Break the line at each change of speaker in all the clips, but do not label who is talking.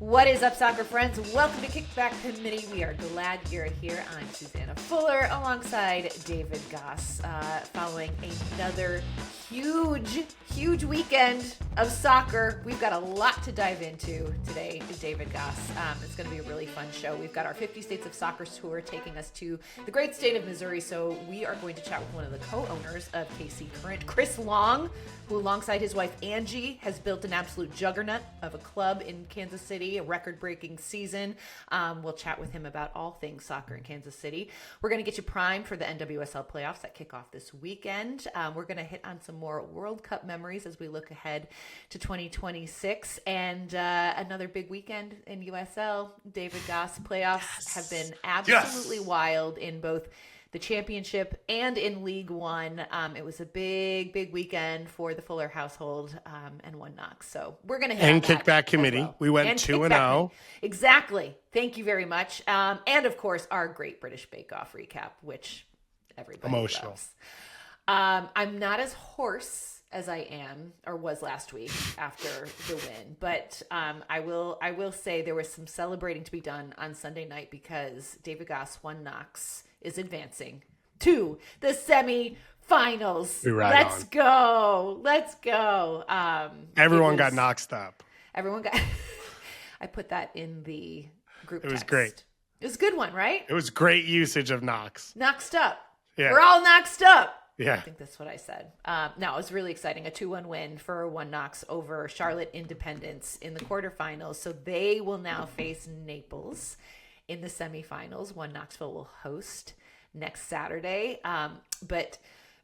What is up, soccer friends? Welcome to Kickback Committee. We are glad you're here. I'm Susannah Fuller alongside David Goss, following another huge weekend of soccer. We've got a lot to dive into today, David Goss. It's going to be a really fun show. We've got our 50 States of Soccer tour taking us to the great state of Missouri, so we are going to chat with one of the co-owners of KC Current, Chris Long, who alongside his wife Angie has built an absolute juggernaut of a club in Kansas City, a record-breaking season. We'll chat with him about all things soccer in Kansas City. We're going to get you primed for the NWSL playoffs that kick off this weekend. We're going to hit on some more World Cup memories as we look ahead to 2026, and another big weekend in USL. David Goss, playoffs have been absolutely wild in both the championship and in League One. It was a big weekend for the Fuller household and One Knox. So we're going to hit
and Kickback Committee. Well. We went 2-0.
Exactly. Thank you very much. And of course, our Great British Bake Off recap, which everybody loves. I'm not as hoarse as I am or was last week after the win, but I will say there was some celebrating to be done on Sunday night because David Goss, One Knox, is advancing to the semifinals. Let's go.
Everyone got knoxed up.
Everyone got. I put that in the group.
It was
text.
great.
It was a good one, right?
It was great usage of Knox.
Knoxed up.
Yeah.
We're all knoxed up.
Yeah.
I think that's what I said. No, it was really exciting. A 2-1 win for One Knox over Charlotte Independence in the quarterfinals. So they will now face Naples in the semifinals. One Knoxville will host next Saturday. But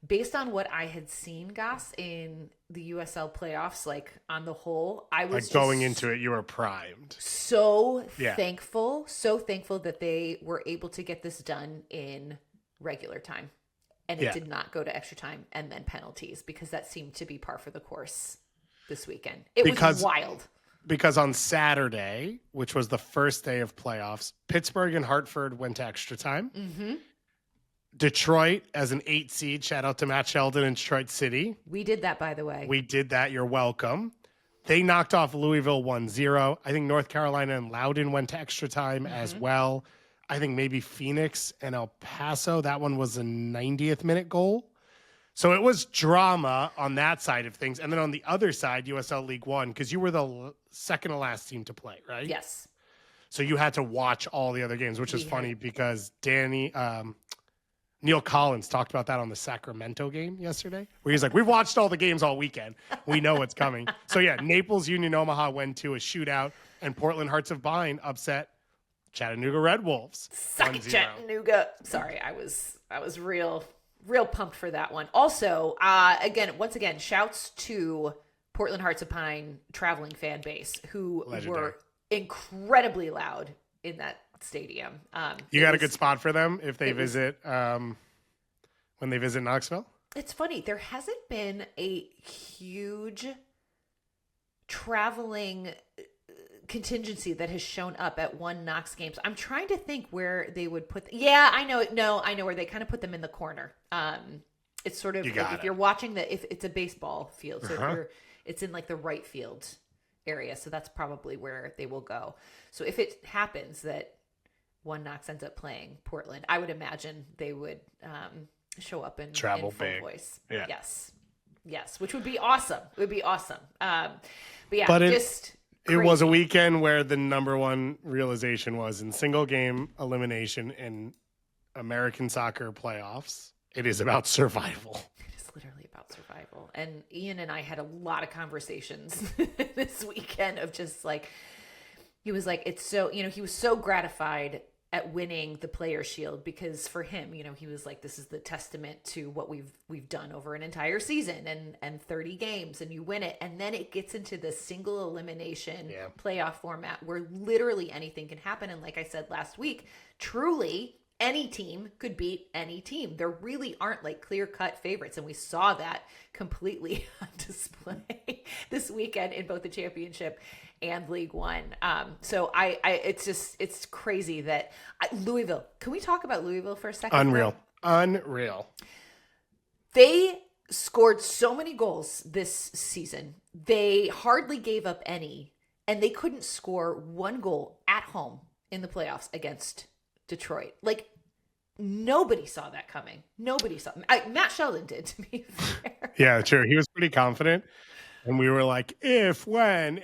based on what I had seen, Goss, in the USL playoffs, like on the whole, I was
like going into it, you were primed.
Thankful that they were able to get this done in regular time. And it did not go to extra time and then penalties because that seemed to be par for the course this weekend. It was wild.
Because on Saturday, which was the first day of playoffs, Pittsburgh and Hartford went to extra time.
Mm-hmm.
Detroit as an 8 seed. Shout out to Matt Sheldon in Detroit City.
We did that, by the way.
We did that. You're welcome. They knocked off Louisville 1-0. I think North Carolina and Loudoun went to extra time as well. I think maybe Phoenix and El Paso. That one was a 90th minute goal. So it was drama on that side of things. And then on the other side, USL League One, because you were the second to last team to play, right?
Yes.
So you had to watch all the other games, which is funny because Neil Collins talked about that on the Sacramento game yesterday, where he's like, we've watched all the games all weekend. We know what's coming. So yeah, Naples Union Omaha went to a shootout, and Portland Hearts of Vine upset Chattanooga Red Wolves.
Suck it, Chattanooga. Sorry, I was real pumped for that one. Also, once again, shouts to Portland Hearts of Pine traveling fan base who were incredibly loud in that stadium.
You got a good spot for them if they visit when they visit Knoxville?
It's funny. There hasn't been a huge traveling contingency that has shown up at One Knox games. I'm trying to think where they would put. I know where they kind of put them in the corner. It's sort of like if you're watching if it's a baseball field, so it's in like the right field area. So that's probably where they will go. So if it happens that One Knox ends up playing Portland, I would imagine they would show up in full voice.
Yeah.
Yes, which would be awesome. It would be awesome.
It was a weekend where the number one realization was in single game elimination in American soccer playoffs, it is about survival.
It is literally about survival. And Ian and I had a lot of conversations this weekend of just like, he was like, it's so, he was so gratified at winning the Players' Shield because for him, he was like, this is the testament to what we've done over an entire season and 30 games, and you win it. And then it gets into the single elimination playoff format where literally anything can happen. And like I said last week, truly any team could beat any team. There really aren't like clear-cut favorites. And we saw that completely on display this weekend in both the championship and League One. So it's crazy that Louisville, can we talk about Louisville for a second?
Unreal.
They scored so many goals this season. They hardly gave up any. and they couldn't score one goal at home in the playoffs against Detroit. Like, nobody saw that coming. Nobody saw. Matt Sheldon did, to be fair.
Yeah, sure. He was pretty confident. And we were like, if, when.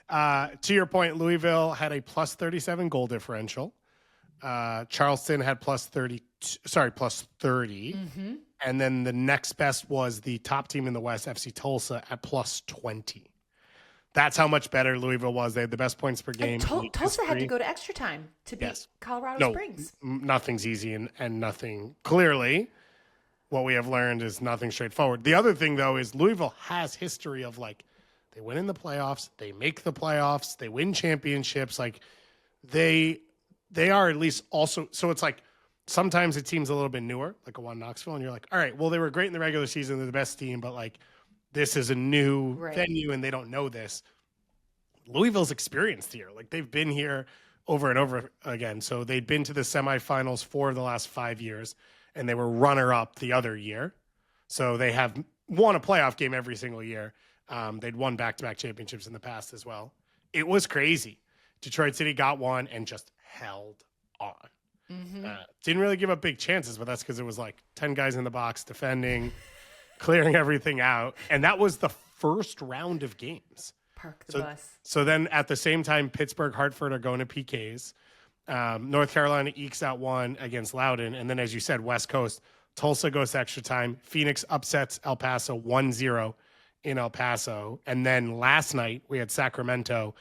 To your point, Louisville had a plus 37 goal differential. Charleston had plus 30.
Mm-hmm.
And then the next best was the top team in the West, FC Tulsa, at plus 20. That's how much better Louisville was. They had the best points per game.
Tulsa had to go to extra time to beat Colorado Springs.
Nothing's easy and nothing. Clearly, what we have learned is nothing straightforward. The other thing, though, is Louisville has history of, like, they win in the playoffs, they make the playoffs, they win championships. Like, they are at least also – so it's like sometimes it seems a little bit newer, like a One Knoxville, and you're like, all right, well, they were great in the regular season. They're the best team, but, like, this is a new venue and they don't know this. Louisville's experienced here. Like, they've been here over and over again. So they'd been to the semifinals 4 of the last 5 years, and they were runner-up the other year. So they have won a playoff game every single year. They'd won back-to-back championships in the past as well. It was crazy. Detroit City got one and just held on. Mm-hmm. Didn't really give up big chances, but that's because it was like 10 guys in the box defending, clearing everything out. And that was the first round of games.
Park the bus.
So then at the same time, Pittsburgh, Hartford are going to PKs. North Carolina ekes out one against Loudoun. And then, as you said, West Coast, Tulsa goes to extra time. Phoenix upsets El Paso 1-0 in El Paso. And then last night, we had Sacramento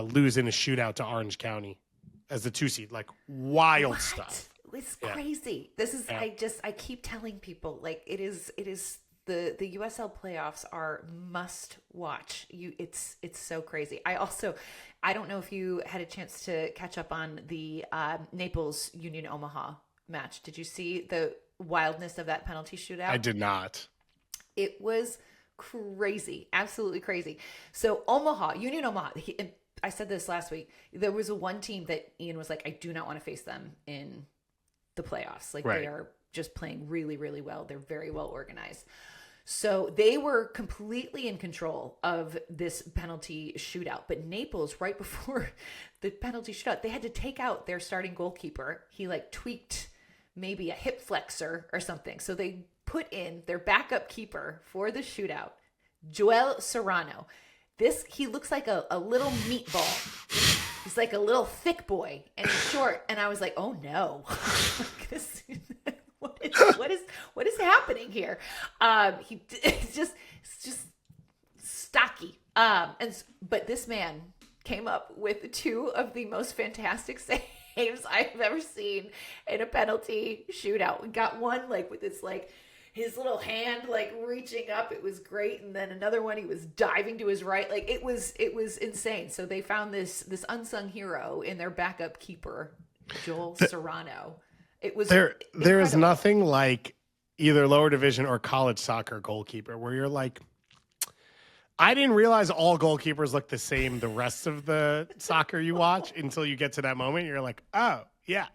lose in a shootout to Orange County as the 2 seed. Like, wild stuff.
It's crazy. This is, I keep telling people, like, it is the USL playoffs are must watch. It's so crazy. I don't know if you had a chance to catch up on the Naples Union Omaha match. Did you see the wildness of that penalty shootout?
I did not.
It was crazy, absolutely crazy. So Union Omaha, I said this last week, there was one team that Ian was like, I do not want to face them in the playoffs. Like, they are just playing really, really well. They're very well organized. So they were completely in control of this penalty shootout. But Naples, right before the penalty shootout, they had to take out their starting goalkeeper. He tweaked maybe a hip flexor or something. So they put in their backup keeper for the shootout, Joel Serrano. He looks like a little meatball. He's like a little thick boy and he's short. And I was like, oh no. What is happening here? It's just stocky. But this man came up with 2 of the most fantastic saves I've ever seen in a penalty shootout. We got one with this his little hand reaching up. It was great. And then another one, he was diving to his right. It was insane. So they found this unsung hero in their backup keeper, Joel Serrano. It was
there is nothing like either lower division or college soccer goalkeeper where you're like, I didn't realize all goalkeepers look the same the rest of the soccer you watch until you get to that moment. You're like, oh, yeah.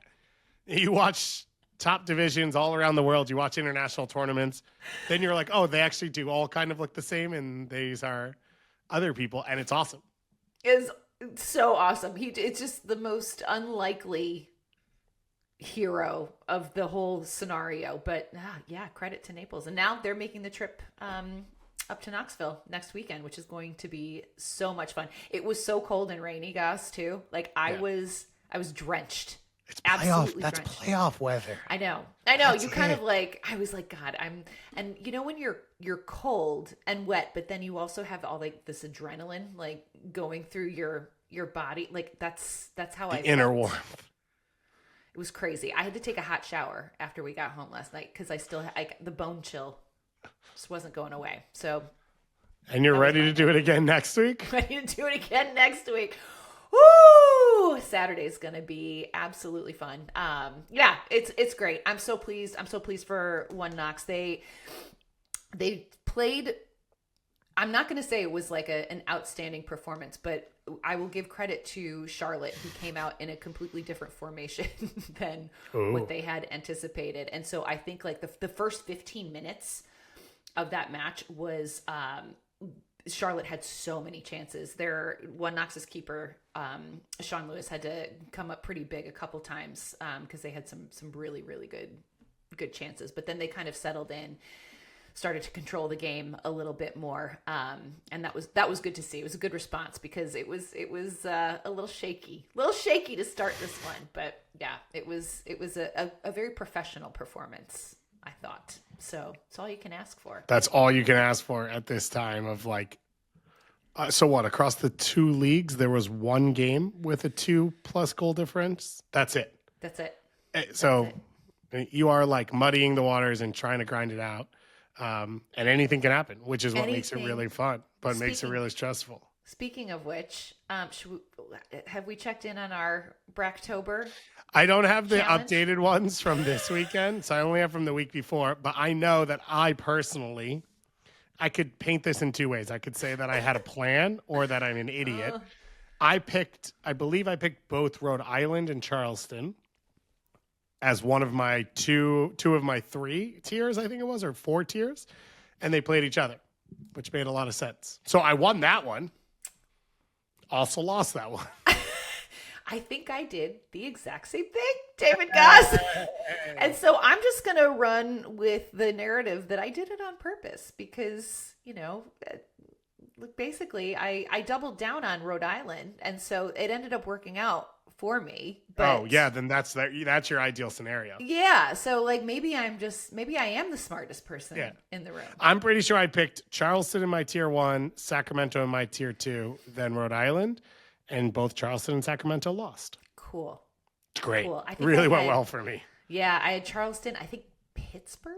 You watch top divisions all around the world. You watch international tournaments. Then you're like, oh, they actually do all kind of look the same, and these are other people, and it's awesome.
It's so awesome. It's just the most unlikely hero of the whole scenario. But credit to Naples. And now they're making the trip up to Knoxville next weekend, which is going to be so much fun. It was so cold and rainy, guys, too. I was drenched.
It's playoff. That's drenched. Playoff weather.
I know. That's you kind of I was like, God, and when you're cold and wet, but then you also have all this adrenaline going through your body. That's how I felt.
Inner warmth.
It was crazy. I had to take a hot shower after we got home last night because I still had the bone chill just wasn't going away. So.
And you're ready to do it again next week?
Ready to do it again next week. Woo! Saturday's gonna be absolutely fun. It's great. I'm so pleased. I'm so pleased for One Knox. They played. I'm not gonna say it was an outstanding performance, but I will give credit to Charlotte, who came out in a completely different formation than what they had anticipated. And so I think the first 15 minutes of that match was Charlotte had so many chances. Their One Knox's keeper, Sean Lewis, had to come up pretty big a couple times because they had some really, really good chances. But then they kind of settled in, started to control the game a little bit more, and that was good to see. It was a good response because it was a little shaky to start this one, but yeah, it was a very professional performance, I thought. So it's all you can ask for.
That's all you can ask for at this time of like. So what? Across the two leagues, there was one game with a 2+ goal difference. That's it. So you are like muddying the waters and trying to grind it out. And anything can happen, which is what makes it really fun, but makes it really stressful.
Speaking of which, have we checked in on our Bracktober?
I don't have the
challenge?
Updated ones from this weekend, so I only have from the week before. But I know that I could paint this in two ways. I could say that I had a plan or that I'm an idiot. I believe I picked both Rhode Island and Charleston as one of my two of my 3 tiers, I think it was, or 4 tiers, and they played each other, which made a lot of sense. So I won that one. Also lost that one.
I think I did the exact same thing, David Goss. And so I'm just going to run with the narrative that I did it on purpose because, basically I doubled down on Rhode Island. And so it ended up working out for me. But
then that's your ideal scenario.
Yeah. So maybe I am the smartest person in the room.
I'm pretty sure I picked Charleston in my tier 1, Sacramento in my tier 2, then Rhode Island. And both Charleston and Sacramento lost.
Cool.
Great.
Cool. I think
really went well for me.
Yeah, I had Charleston. I think Pittsburgh.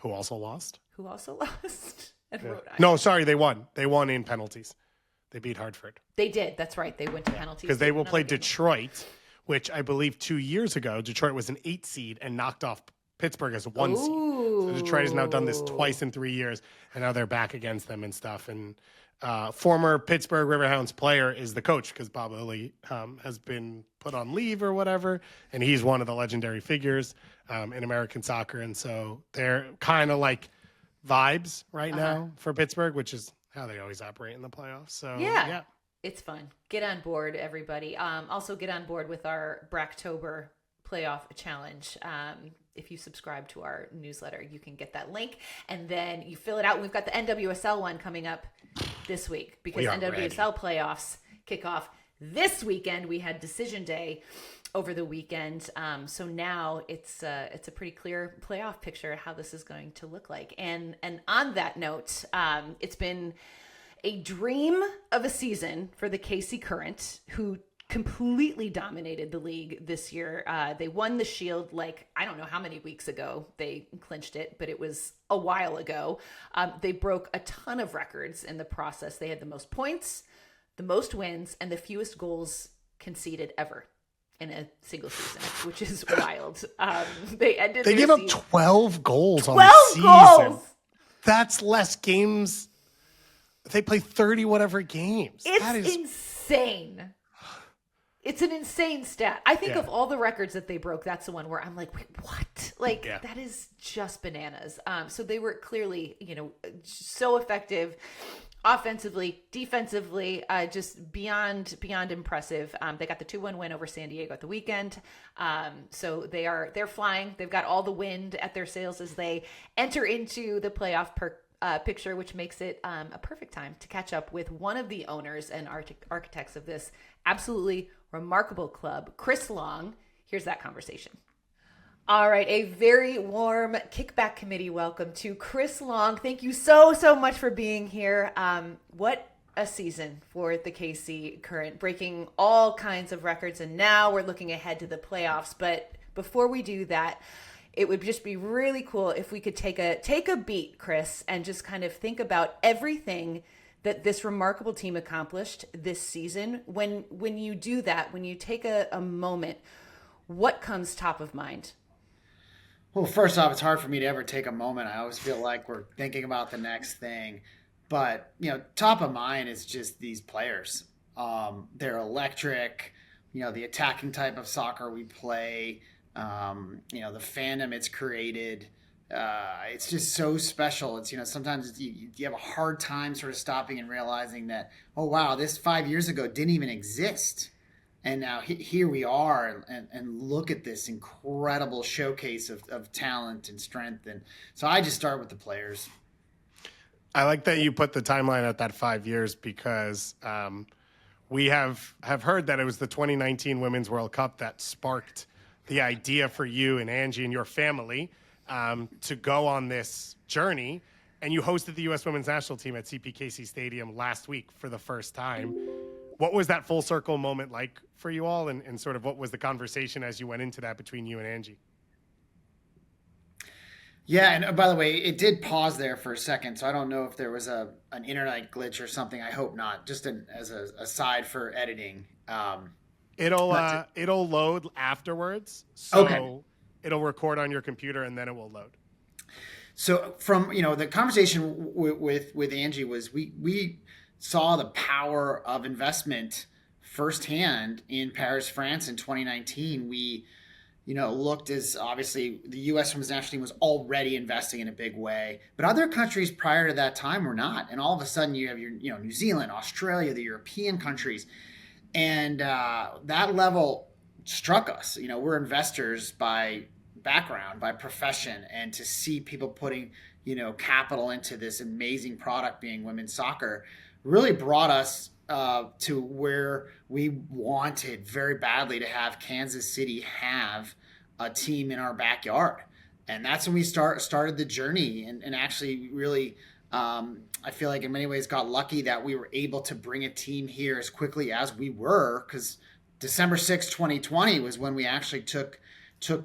Who also lost?
And Rhode Island.
No, sorry, they won. They won in penalties. They beat Hartford.
They did. That's right. They went to penalties.
Because they will play Detroit, which I believe 2 years ago, Detroit was an 8 seed and knocked off Pittsburgh as a 1 seed. So Detroit has now done this twice in 3 years, and now they're back against them and stuff. And former Pittsburgh Riverhounds player is the coach because Bob Lilly has been put on leave or whatever, and he's one of the legendary figures in American soccer. And so they're kind of like vibes right now for Pittsburgh, which is how they always operate in the playoffs. So yeah.
It's fun. Get on board, everybody. Also get on board with our Bracktober playoff challenge. If you subscribe to our newsletter, you can get that link and then you fill it out. We've got the NWSL one coming up this week because NWSL playoffs kick off this weekend. We had decision day over the weekend. So now it's a pretty clear playoff picture how this is going to look like. And on that note, it's been a dream of a season for the KC Current, who completely dominated the league this year. They won the Shield I don't know how many weeks ago they clinched it, but it was a while ago. They broke a ton of records in the process. They had the most points, the most wins, and the fewest goals conceded ever in a single season, which is wild. They gave
up 12 goals on the season. Goals! That's less games. They play 30 whatever games.
That is insane. It's an insane stat. I think of all the records that they broke, that's the one where I'm like, wait, what? That is just bananas. So they were clearly, so effective offensively, defensively, just beyond impressive. They got the 2-1 win over San Diego at the weekend. So they're flying. They've got all the wind at their sails as they enter into the playoff picture, which makes it a perfect time to catch up with one of the owners and architects of this absolutely remarkable club, Chris Long. Here's that conversation. All right, a very warm kickback committee welcome to Chris Long. Thank you so much for being here. What a season for the KC Current, breaking all kinds of records, and now we're looking ahead to the playoffs. But before we do that, it would just be really cool if we could take a beat, Chris, and just kind of think about everything that this remarkable team accomplished this season. When you do that, when you take a moment, what comes top of mind?
Well, first off, it's hard for me to ever take a moment. I always feel like we're thinking about the next thing. But, top of mind is just these players. They're electric, the attacking type of soccer we play, the fandom it's created. it's just so special. It's, sometimes you have a hard time sort of stopping and realizing that, oh, wow, this 5 years ago didn't even exist. And now here we are, and look at this incredible showcase of talent and strength. And so I just start with the players.
I like that you put the timeline at that 5 years because we have heard that it was the 2019 Women's World Cup that sparked the idea for you and Angie and your family to go on this journey. And you hosted the U.S. Women's National Team at CPKC Stadium last week for the first time. What was that full circle moment like for you all? And sort of what was the conversation as you went into that between you and Angie?
Yeah, and by the way, it did pause there for a second, so I don't know if there was an internet glitch or something. I hope not. Just as a aside for editing.
It'll load afterwards, so
okay.
It'll record on your computer and then it will load.
So from the conversation with Angie was we saw the power of investment firsthand in Paris, France in 2019. We looked as obviously the U.S. Women's National Team was already investing in a big way, but other countries prior to that time were not. And all of a sudden you have your New Zealand, Australia, the European countries. And that level struck us. We're investors by background, by profession, and to see people putting, capital into this amazing product being women's soccer really brought us to where we wanted very badly to have Kansas City have a team in our backyard. And that's when we started the journey and actually really, I feel like in many ways got lucky that we were able to bring a team here as quickly as we were, because December 6, 2020 was when we actually took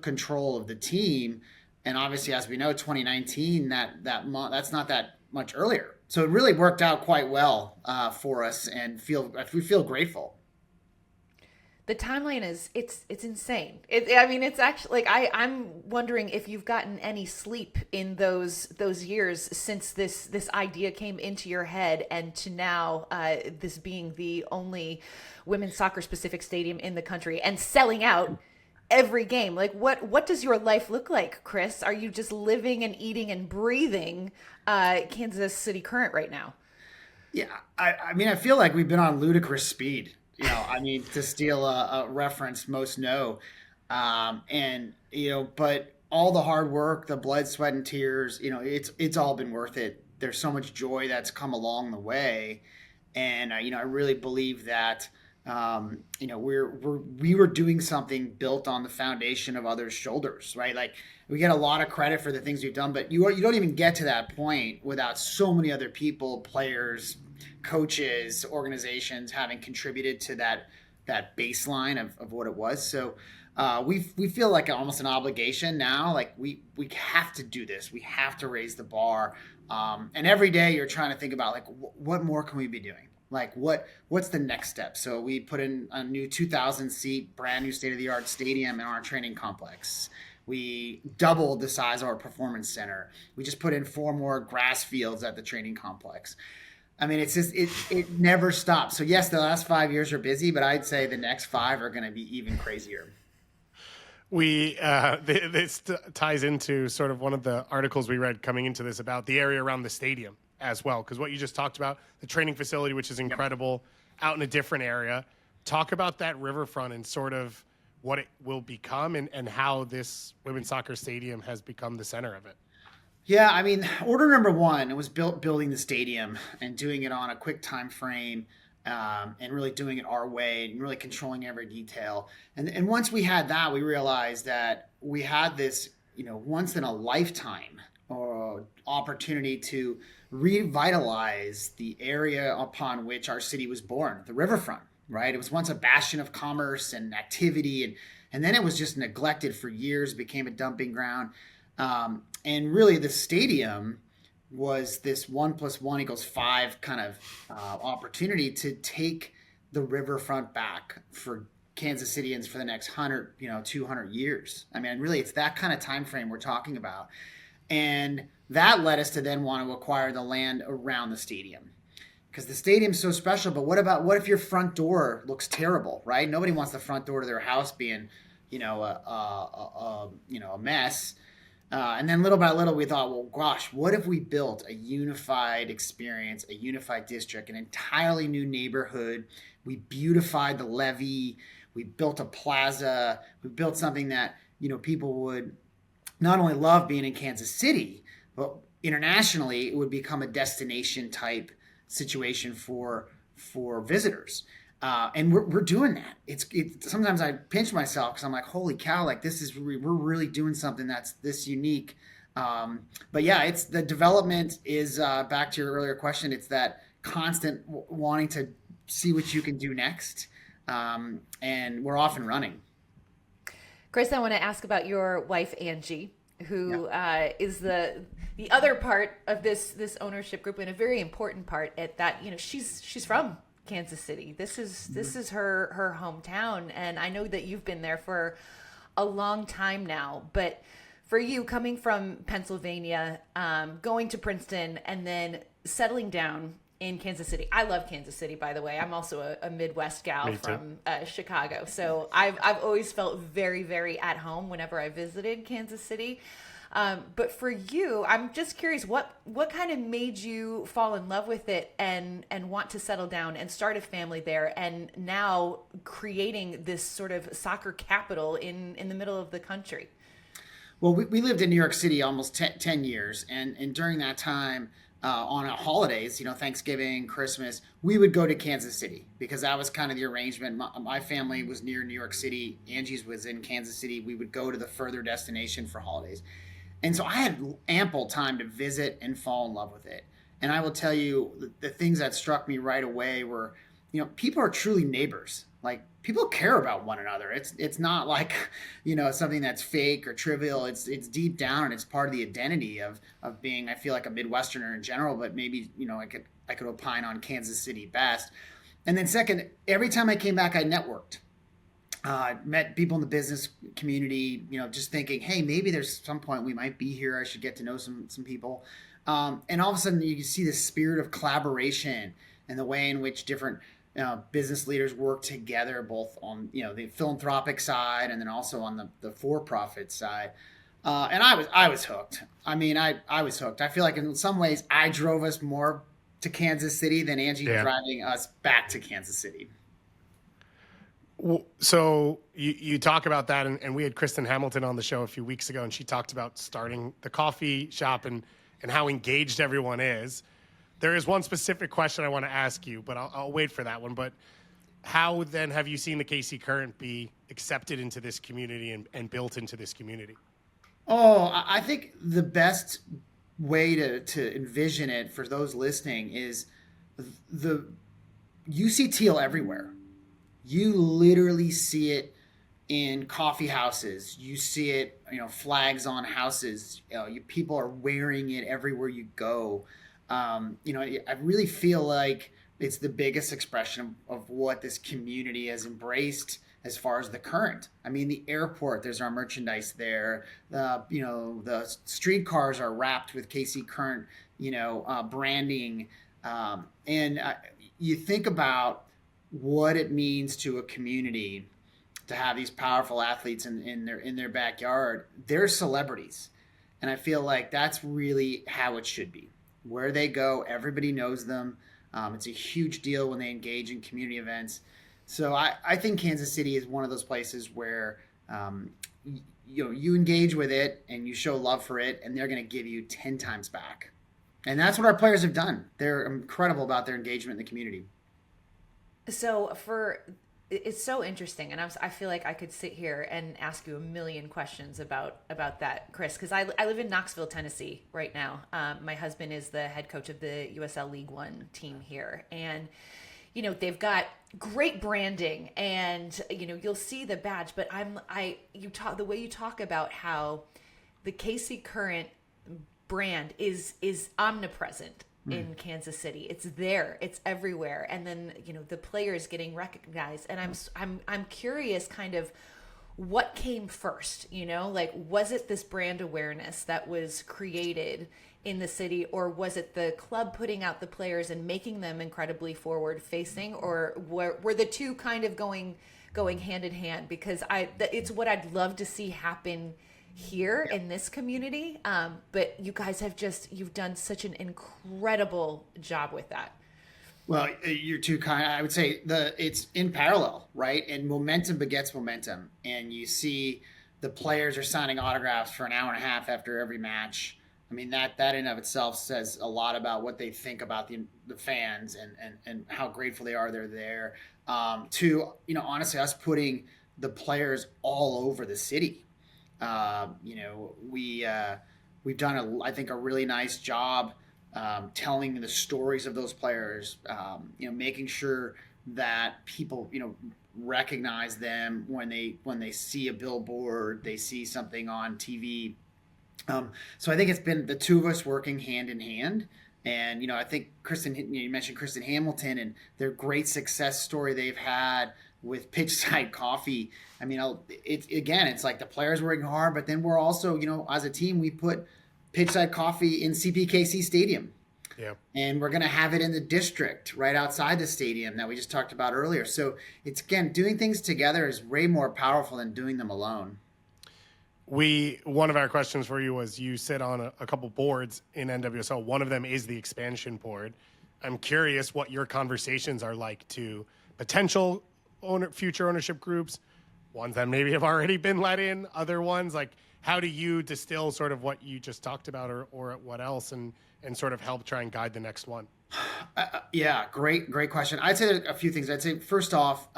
control of the team. And obviously, as we know, 2019, that's not that much earlier. So it really worked out quite well for us, and we feel grateful.
The timeline it's insane. It's actually like I'm wondering if you've gotten any sleep in those years since this idea came into your head, and to now this being the only women's soccer specific stadium in the country and selling out every game. Like what does your life look like, Chris? Are you just living and eating and breathing Kansas City Current right now?
Yeah, I feel like we've been on ludicrous speed. To steal a reference most know. But all the hard work, the blood, sweat, and tears, it's all been worth it. There's so much joy that's come along the way. And, I really believe that, we were doing something built on the foundation of others' shoulders, right? Like we get a lot of credit for the things we've done, but you don't even get to that point without so many other people, players, coaches, organizations having contributed to that baseline of what it was. So we feel like almost an obligation now. Like we have to do this. We have to raise the bar. And every day you're trying to think about like what more can we be doing? Like what's the next step? So we put in a new 2,000 seat, brand new state of the art stadium in our training complex. We doubled the size of our performance center. We just put in 4 more grass fields at the training complex. It's just it never stops. So yes, the last 5 years are busy, but I'd say the next 5 are going to be even crazier.
This ties into sort of one of the articles we read coming into this about the area around the stadium as well, because what you just talked about, the training facility, which is incredible, out in a different area. Talk about that riverfront and sort of what it will become and how this women's soccer stadium has become the center of it.
Yeah, order number 1 was building the stadium and doing it on a quick time frame, and really doing it our way and really controlling every detail. And once we had that, we realized that we had this, once in a lifetime opportunity to revitalize the area upon which our city was born, the riverfront, right? It was once a bastion of commerce and activity, and then it was just neglected for years, became a dumping ground. And really the stadium was this 1 + 1 = 5 kind of opportunity to take the riverfront back for Kansas Cityans for the next 100, 200 years. Really it's that kind of time frame we're talking about. And that led us to then want to acquire the land around the stadium, because the stadium's so special. But what if your front door looks terrible, right? Nobody wants the front door to their house being, a mess. And then little by little, we thought, well, gosh, what if we built a unified experience, a unified district, an entirely new neighborhood? We beautified the levee. We built a plaza. We built something that, people would not only love being in Kansas City, but internationally, it would become a destination type situation for visitors. And we're doing that. It's sometimes I pinch myself because I'm like, holy cow, like we're really doing something that's this unique. But yeah, it's the development is back to your earlier question. It's that constant wanting to see what you can do next. And we're off and running.
Chris, I want to ask about your wife, Angie, who is the other part of this ownership group, and a very important part at that. She's from Kansas City. This is her hometown, and I know that you've been there for a long time now. But for you, coming from Pennsylvania, going to Princeton, and then settling down in Kansas City. I love Kansas City, by the way. I'm also a Midwest gal from Chicago, so I've always felt very, very at home whenever I visited Kansas City. But for you, I'm just curious, what kind of made you fall in love with it and want to settle down and start a family there, and now creating this sort of soccer capital in the middle of the country?
Well, we lived in New York City almost 10 years, and during that time, on our holidays, Thanksgiving, Christmas, we would go to Kansas City because that was kind of the arrangement. My family was near New York City. Angie's was in Kansas City. We would go to the further destination for holidays. And so I had ample time to visit and fall in love with it. And I will tell you, the things that struck me right away were, people are truly neighbors. Like, people care about one another. It's not like, something that's fake or trivial. It's deep down, and it's part of the identity of being, I feel like, a Midwesterner in general, but maybe, I could opine on Kansas City best. And then second, every time I came back, I networked. Met people in the business community, just thinking, hey, maybe there's some point we might be here. I should get to know some people. And all of a sudden you can see the spirit of collaboration and the way in which different business leaders work together, both on, the philanthropic side and then also on the for-profit side. And I was hooked. I mean, I was hooked. I feel like in some ways I drove us more to Kansas City than Angie driving us back to Kansas City.
So you talk about that, and we had Kristen Hamilton on the show a few weeks ago, and she talked about starting the coffee shop and how engaged everyone is. There is one specific question I want to ask you, but I'll wait for that one. But how then have you seen the KC Current be accepted into this community and built into this community?
Oh, I think the best way to envision it for those listening is you see teal everywhere. You literally see it in coffee houses. You see it, flags on houses. People are wearing it everywhere you go. I really feel like it's the biggest expression of what this community has embraced as far as the Current. I mean, the airport, there's our merchandise there. The streetcars are wrapped with KC Current, branding. And you think about what it means to a community to have these powerful athletes in their backyard. They're celebrities. And I feel like that's really how it should be. Where they go, everybody knows them. It's a huge deal when they engage in community events. So I think Kansas City is one of those places where you engage with it and you show love for it, and they're going to give you 10 times back. And that's what our players have done. They're incredible about their engagement in the community.
So it's so interesting, and I feel like I could sit here and ask you a million questions about that, Chris, because I live in Knoxville, Tennessee right now. My husband is the head coach of the USL League One team here, and they've got great branding, and you'll see the badge. But the way you talk about how the KC Current brand is omnipresent in Kansas City. It's there, it's everywhere, and then the players getting recognized. And I'm curious, kind of, what came first? Was it this brand awareness that was created in the city, or was it the club putting out the players and making them incredibly forward facing, or were the two kind of going hand in hand? Because it's what I'd love to see happen here in this community. But you guys you've done such an incredible job with that.
Well, you're too kind. I would say it's in parallel, right? And momentum begets momentum. And you see the players are signing autographs for an hour and a half after every match. I mean, that in of itself says a lot about what they think about the fans and how grateful they are they're there. To, honestly, us putting the players all over the city. We've done, I think, a really nice job telling the stories of those players, making sure that people, recognize them when they see a billboard, they see something on TV. So I think it's been the two of us working hand in hand. And, I think Kristen, you mentioned Kristen Hamilton and their great success story they've had with Pitchside Coffee. I mean, it's like the players working hard, but then we're also, as a team, we put Pitchside Coffee in CPKC Stadium.
Yeah. And
we're going to have it in the district right outside the stadium that we just talked about earlier. So it's, again, doing things together is way more powerful than doing them alone.
One of our questions for you was, you sit on a couple boards in NWSL. One of them is the expansion board. I'm curious what your conversations are like to potential future ownership groups, ones that maybe have already been let in, other ones. Like, how do you distill sort of what you just talked about or what else and sort of help try and guide the next one?
Yeah, great question. I'd say there's a few things. I'd say, first off,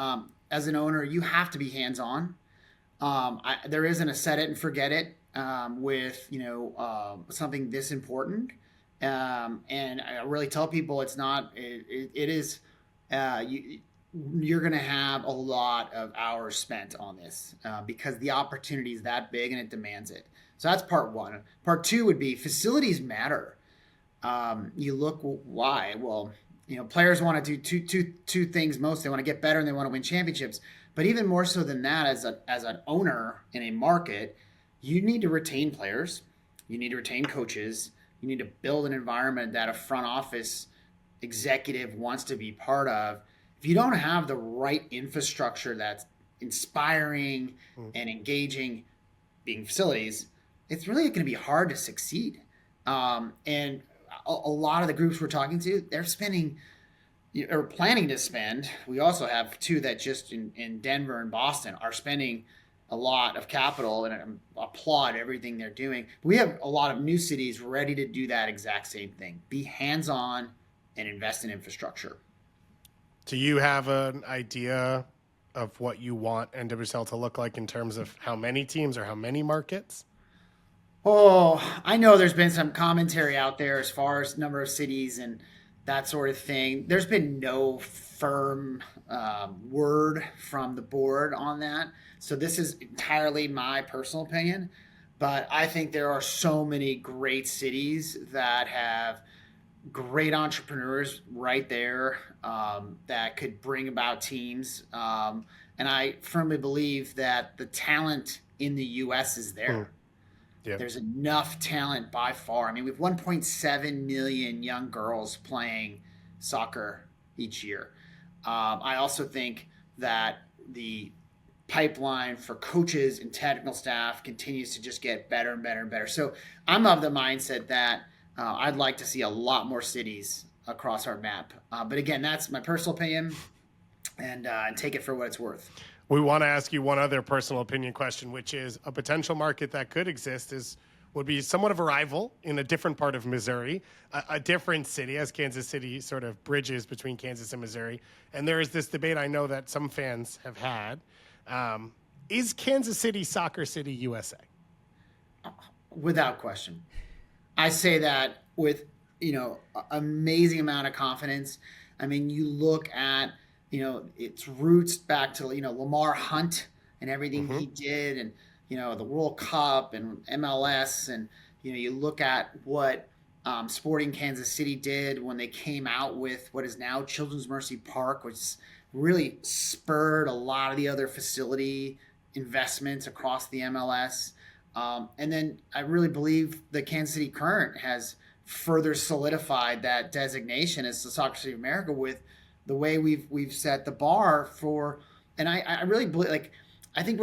as an owner, you have to be hands-on. There isn't a set it and forget it with something this important, and I really tell people it's not. It is. You're going to have a lot of hours spent on this because the opportunity is that big and it demands it. So that's part one. Part two would be facilities matter. You look why? Well, players want to do two things most. They want to get better and they want to win championships. But even more so than that, as an owner in a market, you need to retain players. You need to retain coaches. You need to build an environment that a front office executive wants to be part of. If you don't have the right infrastructure that's inspiring and engaging, being facilities, it's really going to be hard to succeed. And a lot of the groups we're talking to, they're spending or planning to spend. We also have two that just in Denver and Boston are spending a lot of capital, and I applaud everything they're doing. We have a lot of new cities ready to do that exact same thing. Be hands-on and invest in infrastructure.
Do you have an idea of what you want NWSL to look like in terms of how many teams or how many markets?
Oh, I know there's been some commentary out there as far as number of cities and that sort of thing. There's been no firm word from the board on that. So this is entirely my personal opinion. But I think there are so many great cities that have great entrepreneurs right there that could bring about teams. And I firmly believe that the talent in the U.S. is there.
Yeah.
There's enough talent by far. I mean, we have 1.7 million young girls playing soccer each year. I also think that the pipeline for coaches and technical staff continues to just get better and better and better. So I'm of the mindset that I'd like to see a lot more cities across our map. But again, that's my personal opinion, and take it for what it's worth.
We want to ask you one other personal opinion question, which is a potential market that could exist would be somewhat of a rival in a different part of Missouri, a different city, as Kansas City sort of bridges between Kansas and Missouri. And there is this debate I know that some fans have had. Is Kansas City Soccer City USA?
Without question. I say that with, amazing amount of confidence. I mean, you look at, its roots back to, Lamar Hunt and everything he did, and, the World Cup and MLS. And, you look at what Sporting Kansas City did when they came out with what is now Children's Mercy Park, which really spurred a lot of the other facility investments across the MLS. And then I really believe the Kansas City Current has further solidified that designation as the Soccer City of America with the way we've set the bar for. And I really believe, like, I think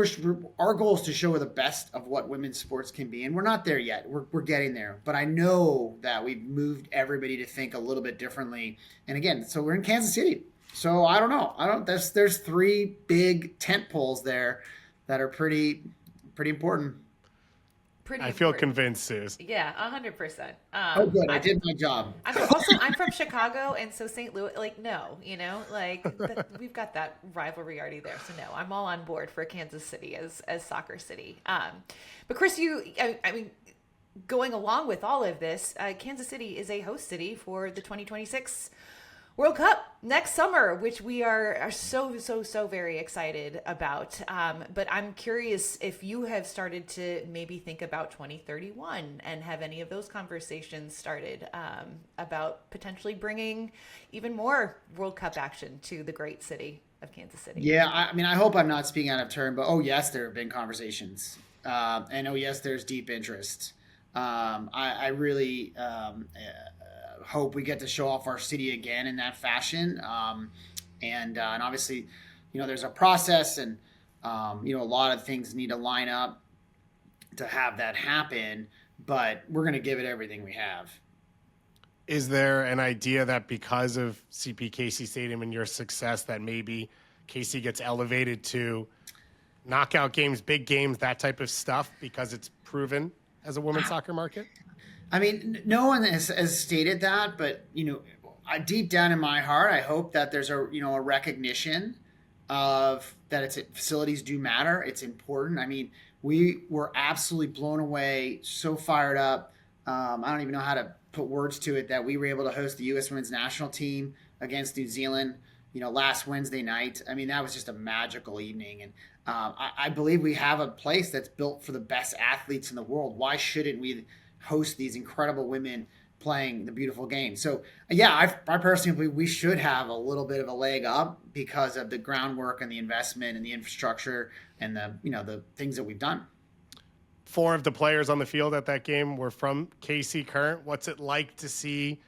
our goal is to show the best of what women's sports can be, and we're not there yet. We're getting there, but I know that we've moved everybody to think a little bit differently. And again, so we're in Kansas City, so I don't know. There's 3 big tent poles there that are pretty important.
I feel convinced, Sooz.
Yeah, 100%.
Oh, good. I did my job.
I'm from Chicago, and so St. Louis, we've got that rivalry already there. So no, I'm all on board for Kansas City as soccer city. But Chris, I mean, going along with all of this, Kansas City is a host city for the 2026 World Cup next summer, which we are so very excited about. But I'm curious if you have started to maybe think about 2031 and have any of those conversations started about potentially bringing even more World Cup action to the great city of Kansas City.
Yeah, I mean, I hope I'm not speaking out of turn, but yes, there have been conversations. And yes, there's deep interest. I really hope we get to show off our city again in that fashion. And obviously, there's a process and, a lot of things need to line up to have that happen, but we're going to give it everything we have.
Is there an idea that because of CP Casey Stadium and your success that maybe Casey gets elevated to knockout games, big games, that type of stuff because it's proven as a women's soccer market?
I mean, no one has stated that, but deep down in my heart, I hope that there's a recognition of that facilities do matter. It's important. I mean, we were absolutely blown away, so fired up. I don't even know how to put words to it that we were able to host the U.S. Women's National Team against New Zealand, last Wednesday night. I mean, that was just a magical evening, and I believe we have a place that's built for the best athletes in the world. Why shouldn't we host these incredible women playing the beautiful game? So yeah, I personally believe we should have a little bit of a leg up because of the groundwork and the investment and the infrastructure and the things that we've done.
4 of the players on the field at that game were from KC Current. What's it like to see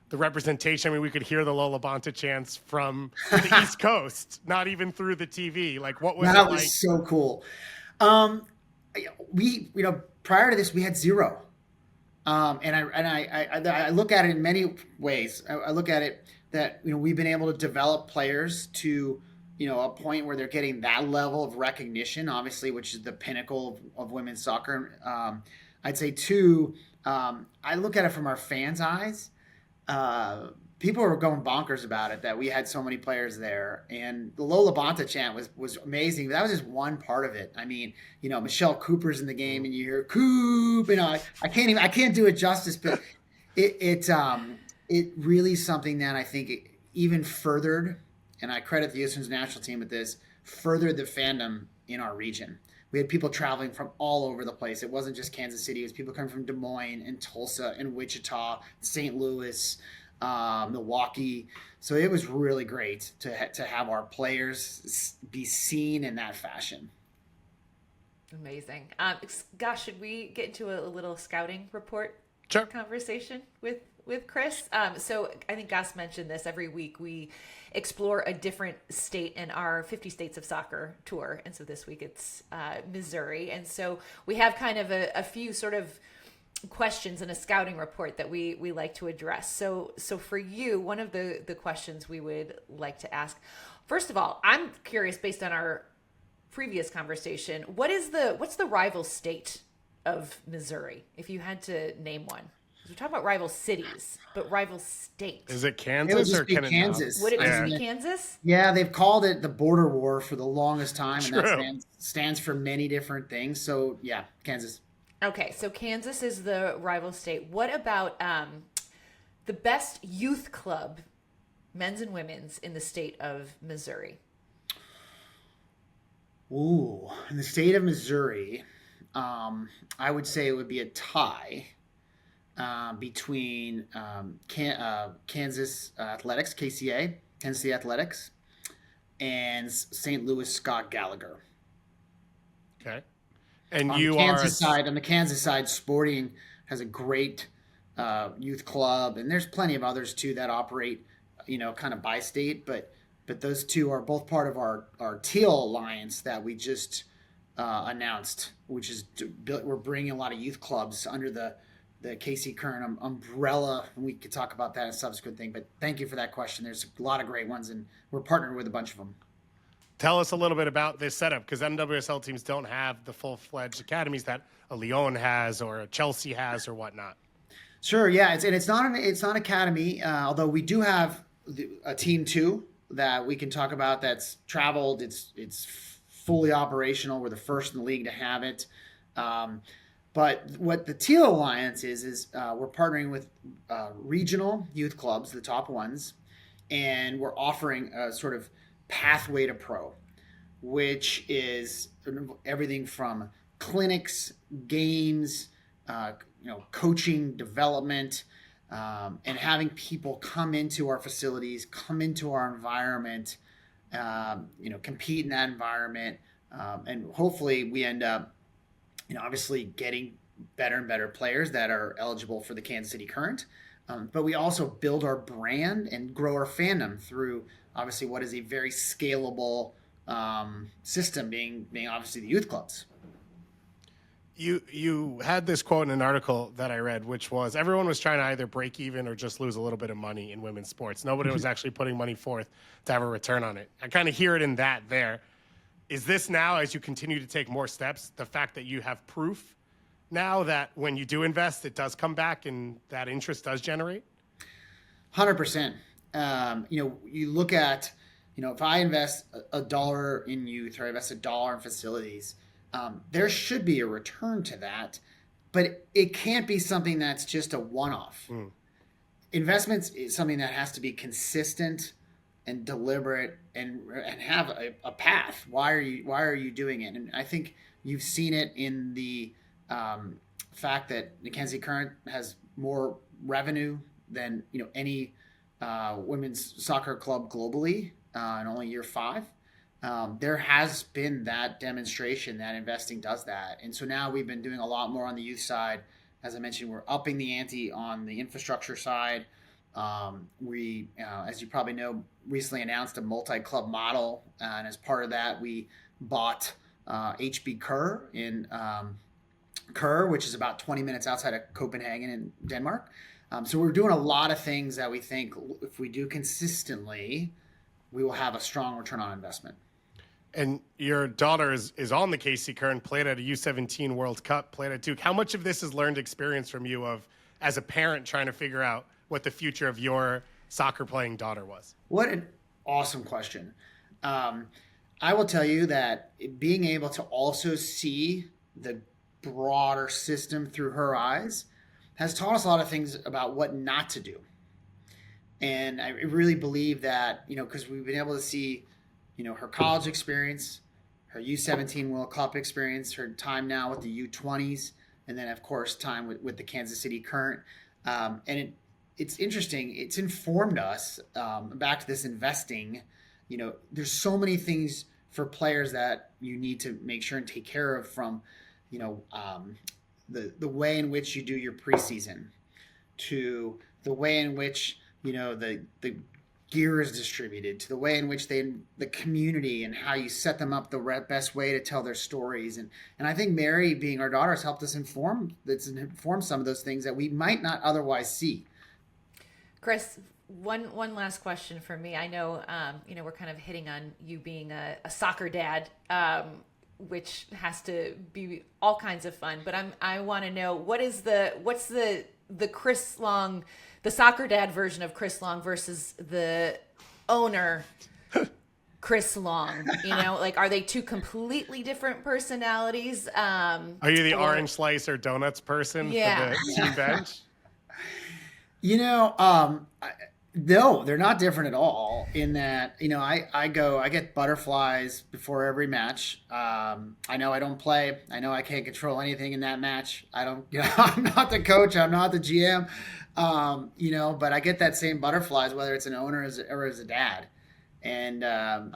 the representation? I mean, we could hear the Lola Bonta chants from the East Coast, not even through the TV. Like, what was
that
it
was
like?
So cool. We prior to this we had 0. And I look at it in many ways. I look at it that we've been able to develop players to a point where they're getting that level of recognition, obviously, which is the pinnacle of women's soccer. I'd say 2. I look at it from our fans' eyes. People were going bonkers about it that we had so many players there, and the Lola Bonta chant was amazing. But that was just one part of it. I mean, Michelle Cooper's in the game, and you hear Coop. I can't do it justice, but it really is something that I think it even furthered, and I credit the U.S. national team with this, furthered the fandom in our region. We had people traveling from all over the place. It wasn't just Kansas City. It was people coming from Des Moines and Tulsa and Wichita, St. Louis, Milwaukee. So it was really great to have our players be seen in that fashion.
Amazing. Gosh, should we get into a little scouting report conversation with Chris? So I think Gus mentioned this. Every week we explore a different state in our 50 States of Soccer tour. And so this week it's Missouri. And so we have kind of a few sort of questions in a scouting report that we like to address. So for you, one of the questions we would like to ask, first of all, I'm curious, based on our previous conversation, what's the rival state of Missouri, if you had to name one? We're talking about rival cities, but rival states.
Is it Kansas or
Kansas?
Would it just be Kansas?
Yeah, they've called it the border war for the longest time, and that stands for many different things. So yeah, Kansas.
Okay, so Kansas is the rival state. What about the best youth club, men's and women's, in the state of Missouri?
Ooh, in the state of Missouri, I would say it would be a tie between Kansas Athletics, KCA, Kansas City Athletics, and St. Louis Scott Gallagher.
Okay. And
on the Kansas side, Sporting has a great youth club, and there's plenty of others too that operate, kind of by state. But but those two are both part of our Teal Alliance that we just announced, which is we're bringing a lot of youth clubs under the KC Current umbrella. We could talk about that as a subsequent thing, but thank you for that question. There's a lot of great ones, and we're partnered with a bunch of them.
Tell us a little bit about this setup, because NWSL teams don't have the full-fledged academies that a Lyon has or a Chelsea has or whatnot.
Sure, yeah, it's not an academy, although we do have a team 2 that we can talk about that's traveled. It's fully operational. We're the first in the league to have it. But what the Teal Alliance is we're partnering with regional youth clubs, the top ones, and we're offering a sort of pathway to pro, which is everything from clinics, games, coaching, development, and having people come into our facilities, come into our environment, compete in that environment, and hopefully we end up, obviously getting better and better players that are eligible for the Kansas City Current. But we also build our brand and grow our fandom through obviously what is a very scalable system, being obviously the youth clubs.
You had this quote in an article that I read, which was everyone was trying to either break even or just lose a little bit of money in women's sports. Nobody was actually putting money forth to have a return on it. I kind of hear it in that there. Is this now, as you continue to take more steps, the fact that you have proof now that when you do invest, it does come back and that interest does generate?
100%. You look at, if I invest $1 in youth or I invest $1 in facilities, there should be a return to that, but it can't be something that's just a one-off. Investments is something that has to be consistent and deliberate and have a path. Why are you doing it? And I think you've seen it in the fact that the Kansas City Current has more revenue than any women's soccer club globally in only year 5. There has been that demonstration that investing does that. And so now we've been doing a lot more on the youth side. As I mentioned, we're upping the ante on the infrastructure side. We, as you probably know, recently announced a multi-club model. And as part of that, we bought HB Kerr in Kerr, which is about 20 minutes outside of Copenhagen in Denmark. So we're doing a lot of things that we think if we do consistently, we will have a strong return on investment.
And your daughter is on the KC Current, played at a U17 World Cup, played at Duke. How much of this is learned experience from you of, as a parent, trying to figure out what the future of your soccer playing daughter was?
What an awesome question. I will tell you that being able to also see the broader system through her eyes has taught us a lot of things about what not to do. And I really believe that, because we've been able to see, her college experience, her U17 World Cup experience, her time now with the U20s, and then, of course, time with the Kansas City Current. And it's interesting. It's informed us, back to this investing, there's so many things for players that you need to make sure and take care of, from, the way in which you do your preseason to the way in which, the gear is distributed, to the way in which the community and how you set them up the best way to tell their stories. And I think Mary, being our daughter, has helped us inform some of those things that we might not otherwise see.
Chris, one last question for me. I know, we're kind of hitting on you being a soccer dad, which has to be all kinds of fun. But I want to know, what's the Chris Long, the soccer dad version of Chris Long versus the owner Chris Long? Are they two completely different personalities?
Are you the orange slice or donuts person for the team bench?
No, they're not different at all, in that, I get butterflies before every match. I know I don't play. I know I can't control anything in that match. I'm not the coach. I'm not the GM. But I get that same butterflies, whether it's an owner or as a dad. And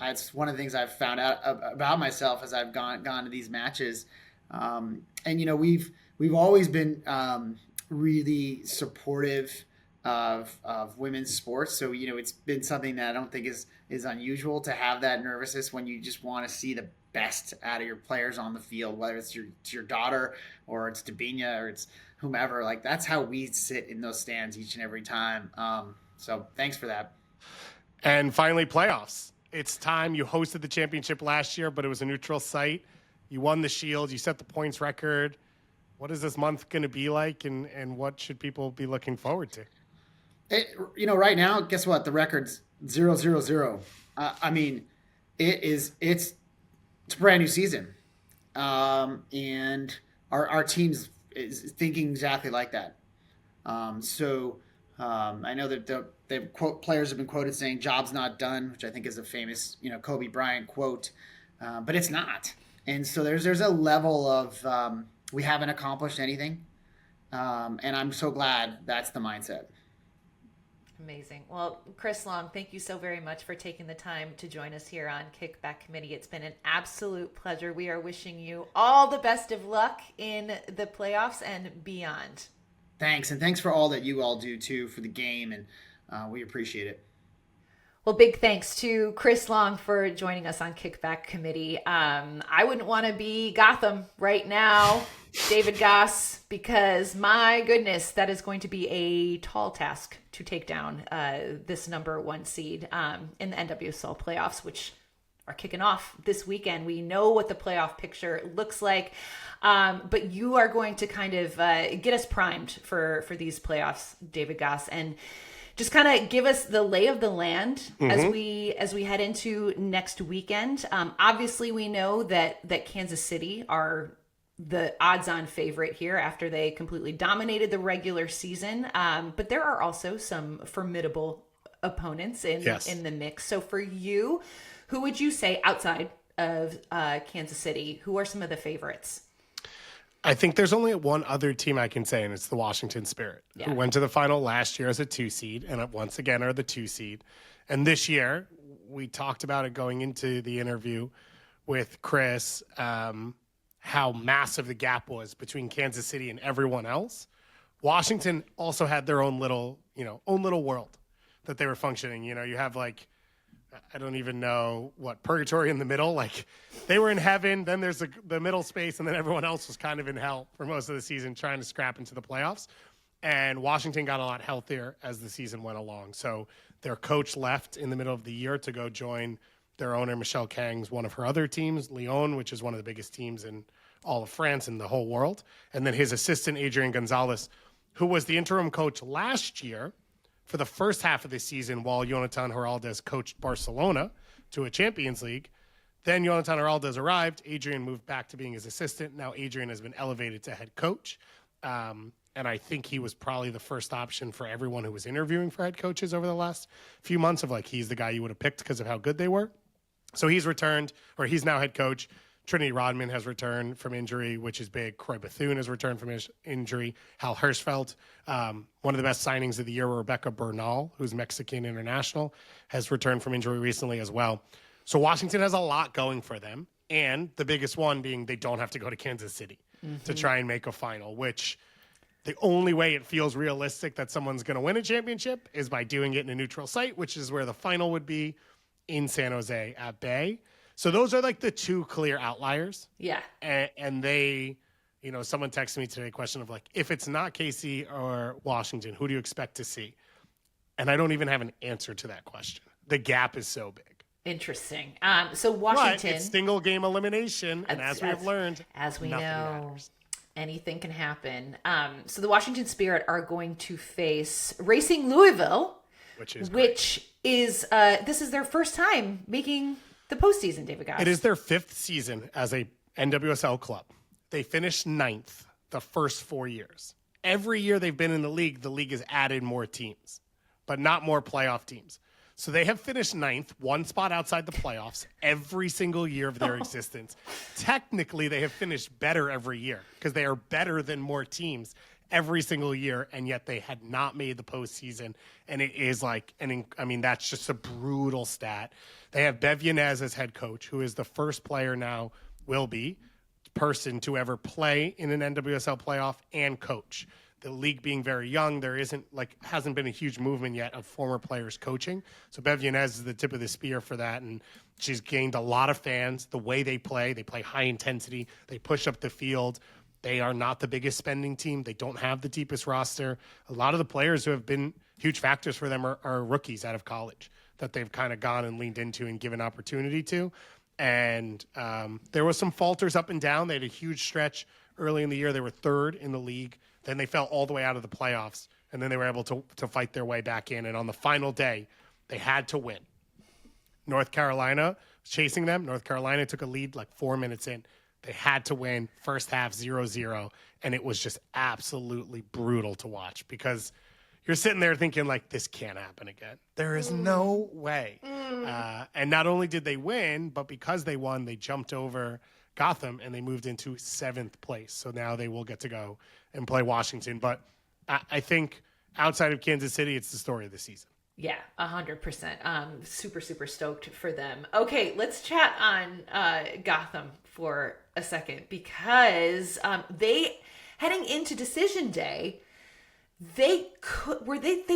it's one of the things I've found out about myself as I've gone to these matches. And we've always been really supportive of women's sports. So, it's been something that I don't think is unusual to have that nervousness when you just want to see the best out of your players on the field, whether it's your daughter or it's Dabinia or it's whomever. Like, that's how we sit in those stands each and every time. So thanks for that.
And finally, playoffs. It's time. You hosted the championship last year, but it was a neutral site. You won the Shield. You set the points record. What is this month going to be like, and what should people be looking forward to?
Right now, guess what? The record's 0-0-0. I mean, it's a brand new season, and our team's is thinking exactly like that. I know that players have been quoted saying "job's not done," which I think is a famous Kobe Bryant quote, but it's not. And so there's a level of we haven't accomplished anything, and I'm so glad that's the mindset.
Amazing. Well, Chris Long, thank you so very much for taking the time to join us here on Kickback Committee. It's been an absolute pleasure. We are wishing you all the best of luck in the playoffs and beyond.
Thanks. And thanks for all that you all do, too, for the game. And we appreciate it.
Well, big thanks to Chris Long for joining us on Kickback Committee. I wouldn't want to be Gotham right now, David Goss, because my goodness, that is going to be a tall task to take down this number 1 seed in the NWSL playoffs, which are kicking off this weekend. We know what the playoff picture looks like, but you are going to kind of get us primed for these playoffs, David Goss, and just kind of give us the lay of the land as we head into next weekend. Obviously, we know that Kansas City are the odds-on favorite here after they completely dominated the regular season. But there are also some formidable opponents in the mix. So for you, who would you say outside of Kansas City, who are some of the favorites?
I think there's only one other team I can say, and it's the Washington Spirit, who went to the final last year as a 2 seed and once again are the 2 seed. And this year, we talked about it going into the interview with Chris, how massive the gap was between Kansas City and everyone else. Washington also had their own little world that they were functioning. You have I don't even know what purgatory in the middle. Like, they were in heaven, then there's the middle space, and then everyone else was kind of in hell for most of the season trying to scrap into the playoffs. And Washington got a lot healthier as the season went along. So their coach left in the middle of the year to go join their owner, Michelle Kang's, one of her other teams, Lyon, which is one of the biggest teams in all of France and the whole world. And then his assistant, Adrian Gonzalez, who was the interim coach last year for the first half of the season while Jonathan Heraldez coached Barcelona to a Champions League. Then Jonathan Heraldez arrived. Adrian moved back to being his assistant. Now Adrian has been elevated to head coach. And I think he was probably the first option for everyone who was interviewing for head coaches over the last few months of he's the guy you would have picked because of how good they were. So he's returned, or he's now head coach. Trinity Rodman has returned from injury, which is big. Croy Bethune has returned from his injury. Hal Hirschfeld, one of the best signings of the year, Rebecca Bernal, who's Mexican international, has returned from injury recently as well. So Washington has a lot going for them, and the biggest one being they don't have to go to Kansas City to try and make a final, which the only way it feels realistic that someone's going to win a championship is by doing it in a neutral site, which is where the final would be in San Jose at Bay. So those are the 2 clear outliers. Yeah. And they, someone texted me today a question of if it's not KC or Washington, who do you expect to see? And I don't even have an answer to that question. The gap is so big.
Interesting. So Washington.
But it's single game elimination. And as we have learned,
as we
nothing
know,
matters.
Anything can happen. So the Washington Spirit are going to face Racing Louisville, which is this is their first time making the postseason, David Goss.
It is their 5th season as a NWSL club. They finished 9th the first 4 years. Every year they've been in the league has added more teams, but not more playoff teams. So they have finished 9th, 1 spot outside the playoffs, every single year of their existence. Technically, they have finished better every year because they are better than more teams every single year, and yet they had not made the postseason. And it is that's just a brutal stat. They have Bev Yanez as head coach, who is the first player now, will be, person to ever play in an NWSL playoff and coach. the league being very young, there hasn't been a huge movement yet of former players coaching. So Bev Yanez is the tip of the spear for that, and she's gained a lot of fans. The way they play high intensity, they push up the field. They are not the biggest spending team. They don't have the deepest roster. A lot of the players who have been huge factors for them are rookies out of college that they've kind of gone and leaned into and given opportunity to. And there was some falters up and down. They had a huge stretch early in the year. They were third in the league. Then they fell all the way out of the playoffs, and then they were able to fight their way back in. And on the final day, they had to win. North Carolina was chasing them. North Carolina took a lead like 4 minutes in. They had to win. First half, 0-0. And it was just absolutely brutal to watch because you're sitting there thinking, like, this can't happen again. There is no way. And not only did they win, but because they won, they jumped over Gotham and they moved into 7th place. So now they will get to go and play Washington. But I think outside of Kansas City, it's the story of the season.
Yeah, 100%. Super, super stoked for them. Okay, let's chat on Gotham for a second because they, heading into Decision Day, they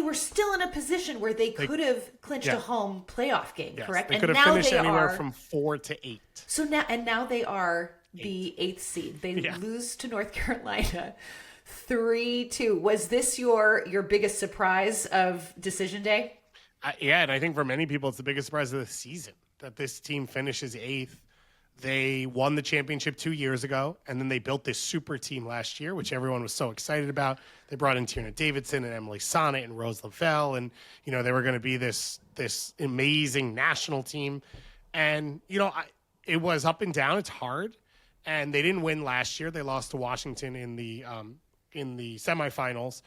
were still in a position where they could have clinched a home playoff game,
yes,
correct?
They could have finished anywhere from 4 to 8.
So now they are the 8th seed. They lose to North Carolina 3-2. Was this your biggest surprise of Decision Day?
And I think for many people, it's the biggest surprise of the season that this team finishes 8th. They won the championship 2 years ago, and then they built this super team last year, which everyone was so excited about. They brought in Tierna Davidson and Emily Sonnet and Rose Lavelle, and they were going to be this amazing national team. And it was up and down. It's hard, and they didn't win last year. They lost to Washington in the semifinals,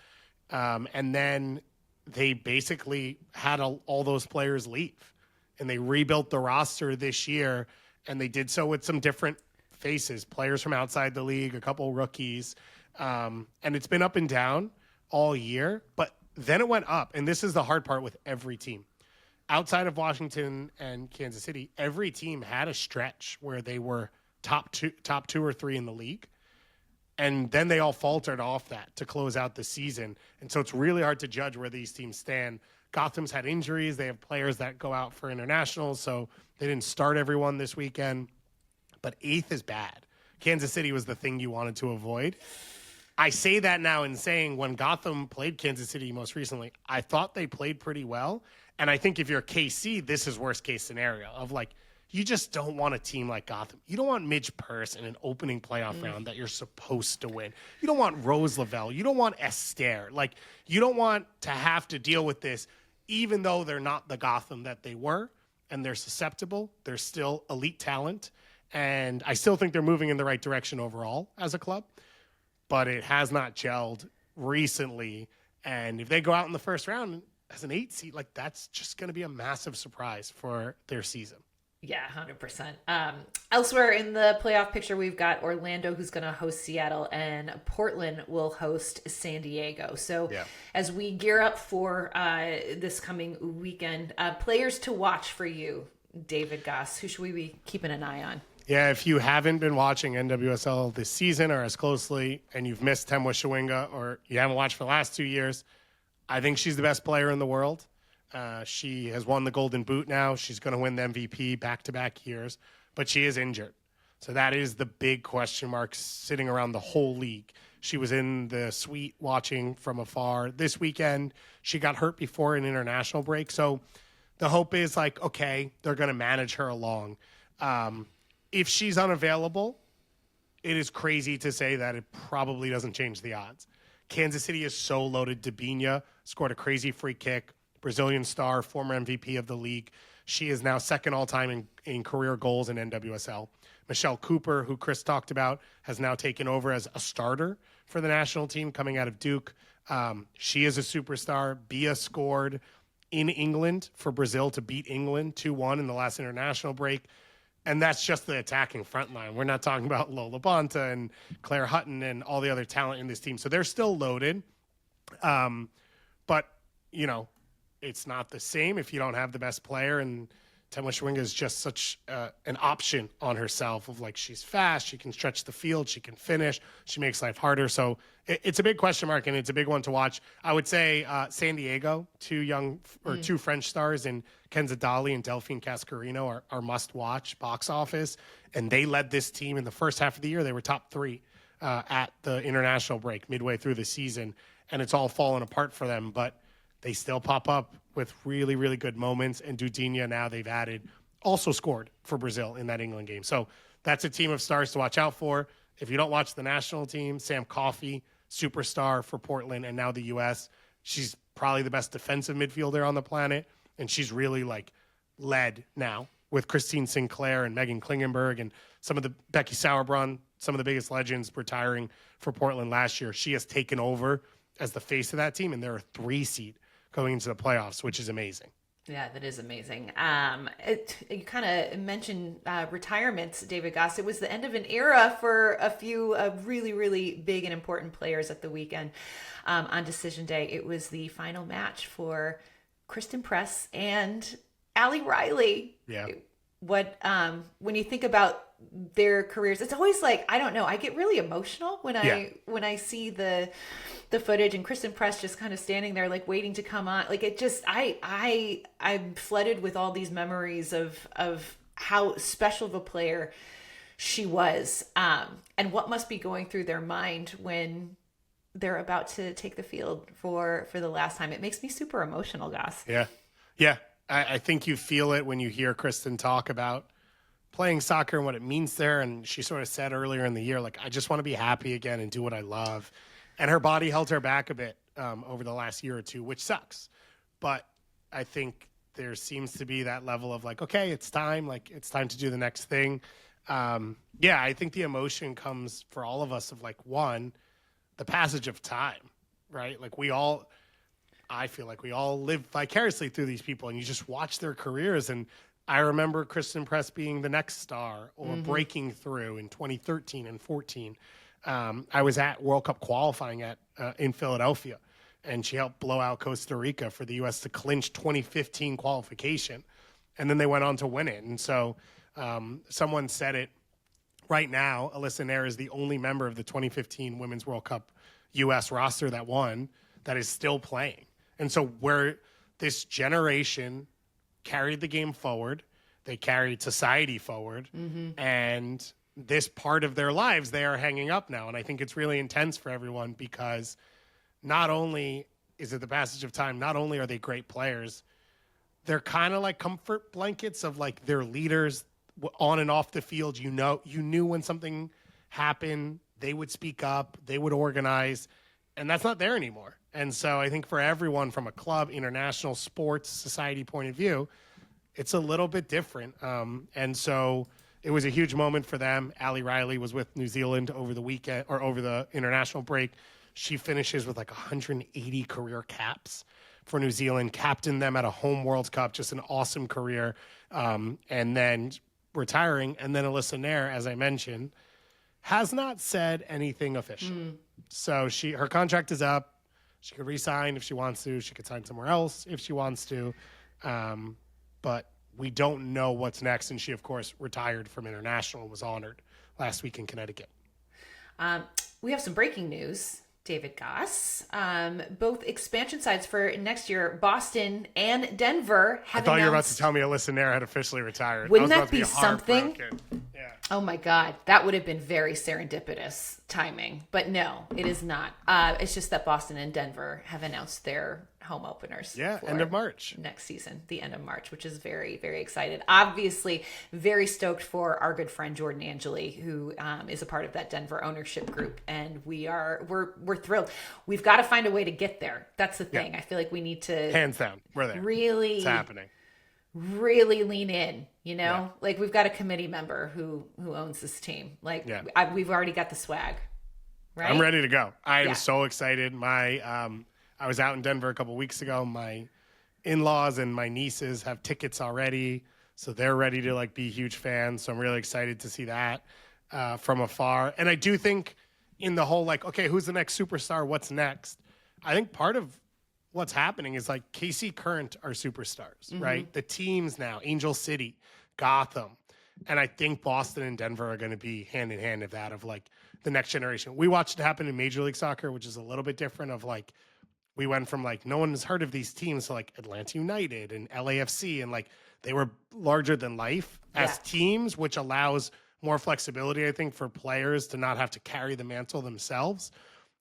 and then they basically had all those players leave, and they rebuilt the roster this year. And they did so with some different faces, players from outside the league, a couple rookies. And it's been up and down all year, but then it went up. And this is the hard part with every team. Outside of Washington and Kansas City, every team had a stretch where they were top two or three in the league. And then they all faltered off that to close out the season. And so it's really hard to judge where these teams stand. Gotham's had injuries. They have players that go out for internationals, so they didn't start everyone this weekend. But 8th is bad. Kansas City was the thing you wanted to avoid. I say that now in saying when Gotham played Kansas City most recently, I thought they played pretty well. And I think if you're KC, this is worst case scenario of like, you just don't want a team like Gotham. You don't want Midge Purse in an opening playoff round that you're supposed to win. You don't want Rose Lavelle. You don't want Esther. Like, you don't want to have to deal with this, even though they're not the Gotham that they were, and they're susceptible. They're still elite talent, and I still think they're moving in the right direction overall as a club, but it has not gelled recently. And if they go out in the first round as an 8 seed, like, that's just going to be a massive surprise for their season.
Yeah, 100%. Elsewhere in the playoff picture, we've got Orlando, who's going to host Seattle, and Portland will host San Diego. So as we gear up for this coming weekend, players to watch for you, David Goss, who should we be keeping an eye on?
Yeah, if you haven't been watching NWSL this season or as closely, and you've missed Temwa Shawinga, or you haven't watched for the last 2 years, I think she's the best player in the world. She has won the Golden Boot now. She's going to win the MVP back-to-back years, but she is injured. So that is the big question mark sitting around the whole league. She was in the suite watching from afar this weekend. She got hurt before an international break. So the hope is like, okay, they're going to manage her along. If she's unavailable, it is crazy to say that it probably doesn't change the odds. Kansas City is so loaded. Debinha scored a crazy free kick. Brazilian star, former MVP of the league. She is now second all-time in career goals in NWSL. Michelle Cooper, who Chris talked about, has now taken over as a starter for the national team coming out of Duke. She is a superstar. Bia scored in England for Brazil to beat England 2-1 in the last international break. And that's just the attacking front line. We're not talking about Lola Bonta and Claire Hutton and all the other talent in this team. So they're still loaded. But, it's not the same if you don't have the best player. And Temwa is just such an option on herself of like, she's fast, she can stretch the field, she can finish, she makes life harder. So it's a big question mark, and it's a big one to watch. I would say San Diego, two French stars in Kenza Dali and Delphine Cascarino are must-watch box office, and they led this team in the first half of the year. They were top 3 at the international break midway through the season, and it's all fallen apart for them, but they still pop up with really, really good moments. And Dudinha, now they've added, also scored for Brazil in that England game. So that's a team of stars to watch out for. If you don't watch the national team, Sam Coffey, superstar for Portland and now the U.S., she's probably the best defensive midfielder on the planet. And she's really like led now with Christine Sinclair and Megan Klingenberg and some of the Becky Sauerbrunn, some of the biggest legends retiring for Portland last year. She has taken over as the face of that team, and they're a 3 seed going into the playoffs, which is amazing.
Yeah, that is amazing. You kind of mentioned retirements, David Goss. It was the end of an era for a few really, really big and important players at the weekend. On Decision Day, it was the final match for Kristen Press and Allie Riley.
Yeah.
When you think about their careers, it's always like, I don't know, I get really emotional when I see the footage and Kristen Press just kind of standing there like waiting to come on. Like it just I'm flooded with all these memories of how special of a player she was, and what must be going through their mind when they're about to take the field for the last time. It makes me super emotional, Goss.
Yeah. I think you feel it when you hear Kristen talk about playing soccer and what it means there. And she sort of said earlier in the year, like, I just want to be happy again and do what I love. And her body held her back a bit over the last year or two, which sucks. But I think there seems to be that level of like, okay, it's time. Like, it's time to do the next thing. I think the emotion comes for all of us of like, one, the passage of time, right? Like I feel like we all live vicariously through these people, and you just watch their careers. And I remember Kristen Press being the next star or breaking through in 2013 and 14. I was at World Cup qualifying in Philadelphia, and she helped blow out Costa Rica for the U.S. to clinch 2015 qualification. And then they went on to win it. And so someone said it right now, Alyssa Nair is the only member of the 2015 Women's World Cup U.S. roster that won that is still playing. And so where this generation carried the game forward, they carried society forward, and this part of their lives they are hanging up now. And I think it's really intense for everyone, because not only is it the passage of time, not only are they great players, they're kind of like comfort blankets of like their leaders on and off the field. You knew when something happened, they would speak up, they would organize, and that's not there anymore. And so I think for everyone from a club, international, sports, society point of view, it's a little bit different. And so it was a huge moment for them. Allie Riley was with New Zealand over the weekend or over the international break. She finishes with like 180 career caps for New Zealand, captained them at a home World Cup, just an awesome career. And then retiring. And then Alyssa Nair, as I mentioned, has not said anything official. So her contract is up. She could re-sign if she wants to. She could sign somewhere else if she wants to. But we don't know what's next. And she, of course, retired from international and was honored last week in Connecticut.
We have some breaking news, David Goss. Both expansion sides for next year, Boston and Denver, have announced... I
thought you were about to tell me Alyssa Nair had officially retired.
Wouldn't that be something?
Yeah.
Oh my God, that would have been very serendipitous timing. But no, it is not. It's just that Boston and Denver have announced their home openers.
Yeah, end of March.
Next season, the end of March, which is very, very excited. Obviously, very stoked for our good friend Jordan Angeli, who is a part of that Denver ownership group, and we're thrilled. We've got to find a way to get there. That's the thing. Yeah. I feel like we need to
hands down. We're there.
Really,
it's happening.
Really lean in. You know, like we've got a committee member who owns this team. Like we've already got the swag. Right.
I'm ready to go. I am so excited. I was out in Denver a couple weeks ago. My in-laws and my nieces have tickets already, so they're ready to like be huge fans. So I'm really excited to see that from afar. And I do think in the whole like, okay, who's the next superstar? What's next? I think part of what's happening is like KC Current are superstars, right? The teams now, Angel City, Gotham, and I think Boston and Denver are going to be hand in hand of that, of like the next generation. We watched it happen in Major League Soccer, which is a little bit different, of like we went from like no one has heard of these teams to like Atlanta United and LAFC, and like they were larger than life as teams, which allows more flexibility, I think, for players to not have to carry the mantle themselves.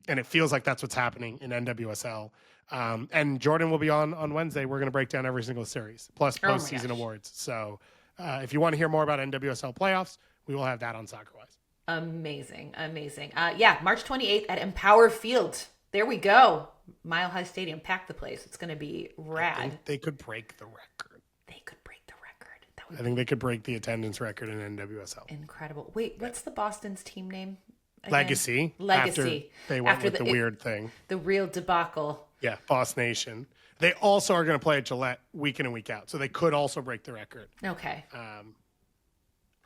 And it feels like that's what's happening in NWSL. And Jordan will be on Wednesday. We're going to break down every single series, plus postseason awards. So if you want to hear more about NWSL playoffs, we will have that on SoccerWise.
Amazing. March 28th at Empower Field. There we go. Mile High Stadium. Pack the place. It's going to be rad.
I think they could break the record.
They could break the record.
I think they could break the attendance record in NWSL.
Incredible. Wait, what's the Boston's team name? Again?
Legacy. After they went with the weird thing.
The real debacle.
Yeah, Boss Nation. They also are going to play at Gillette week in and week out, so they could also break the record.
Okay.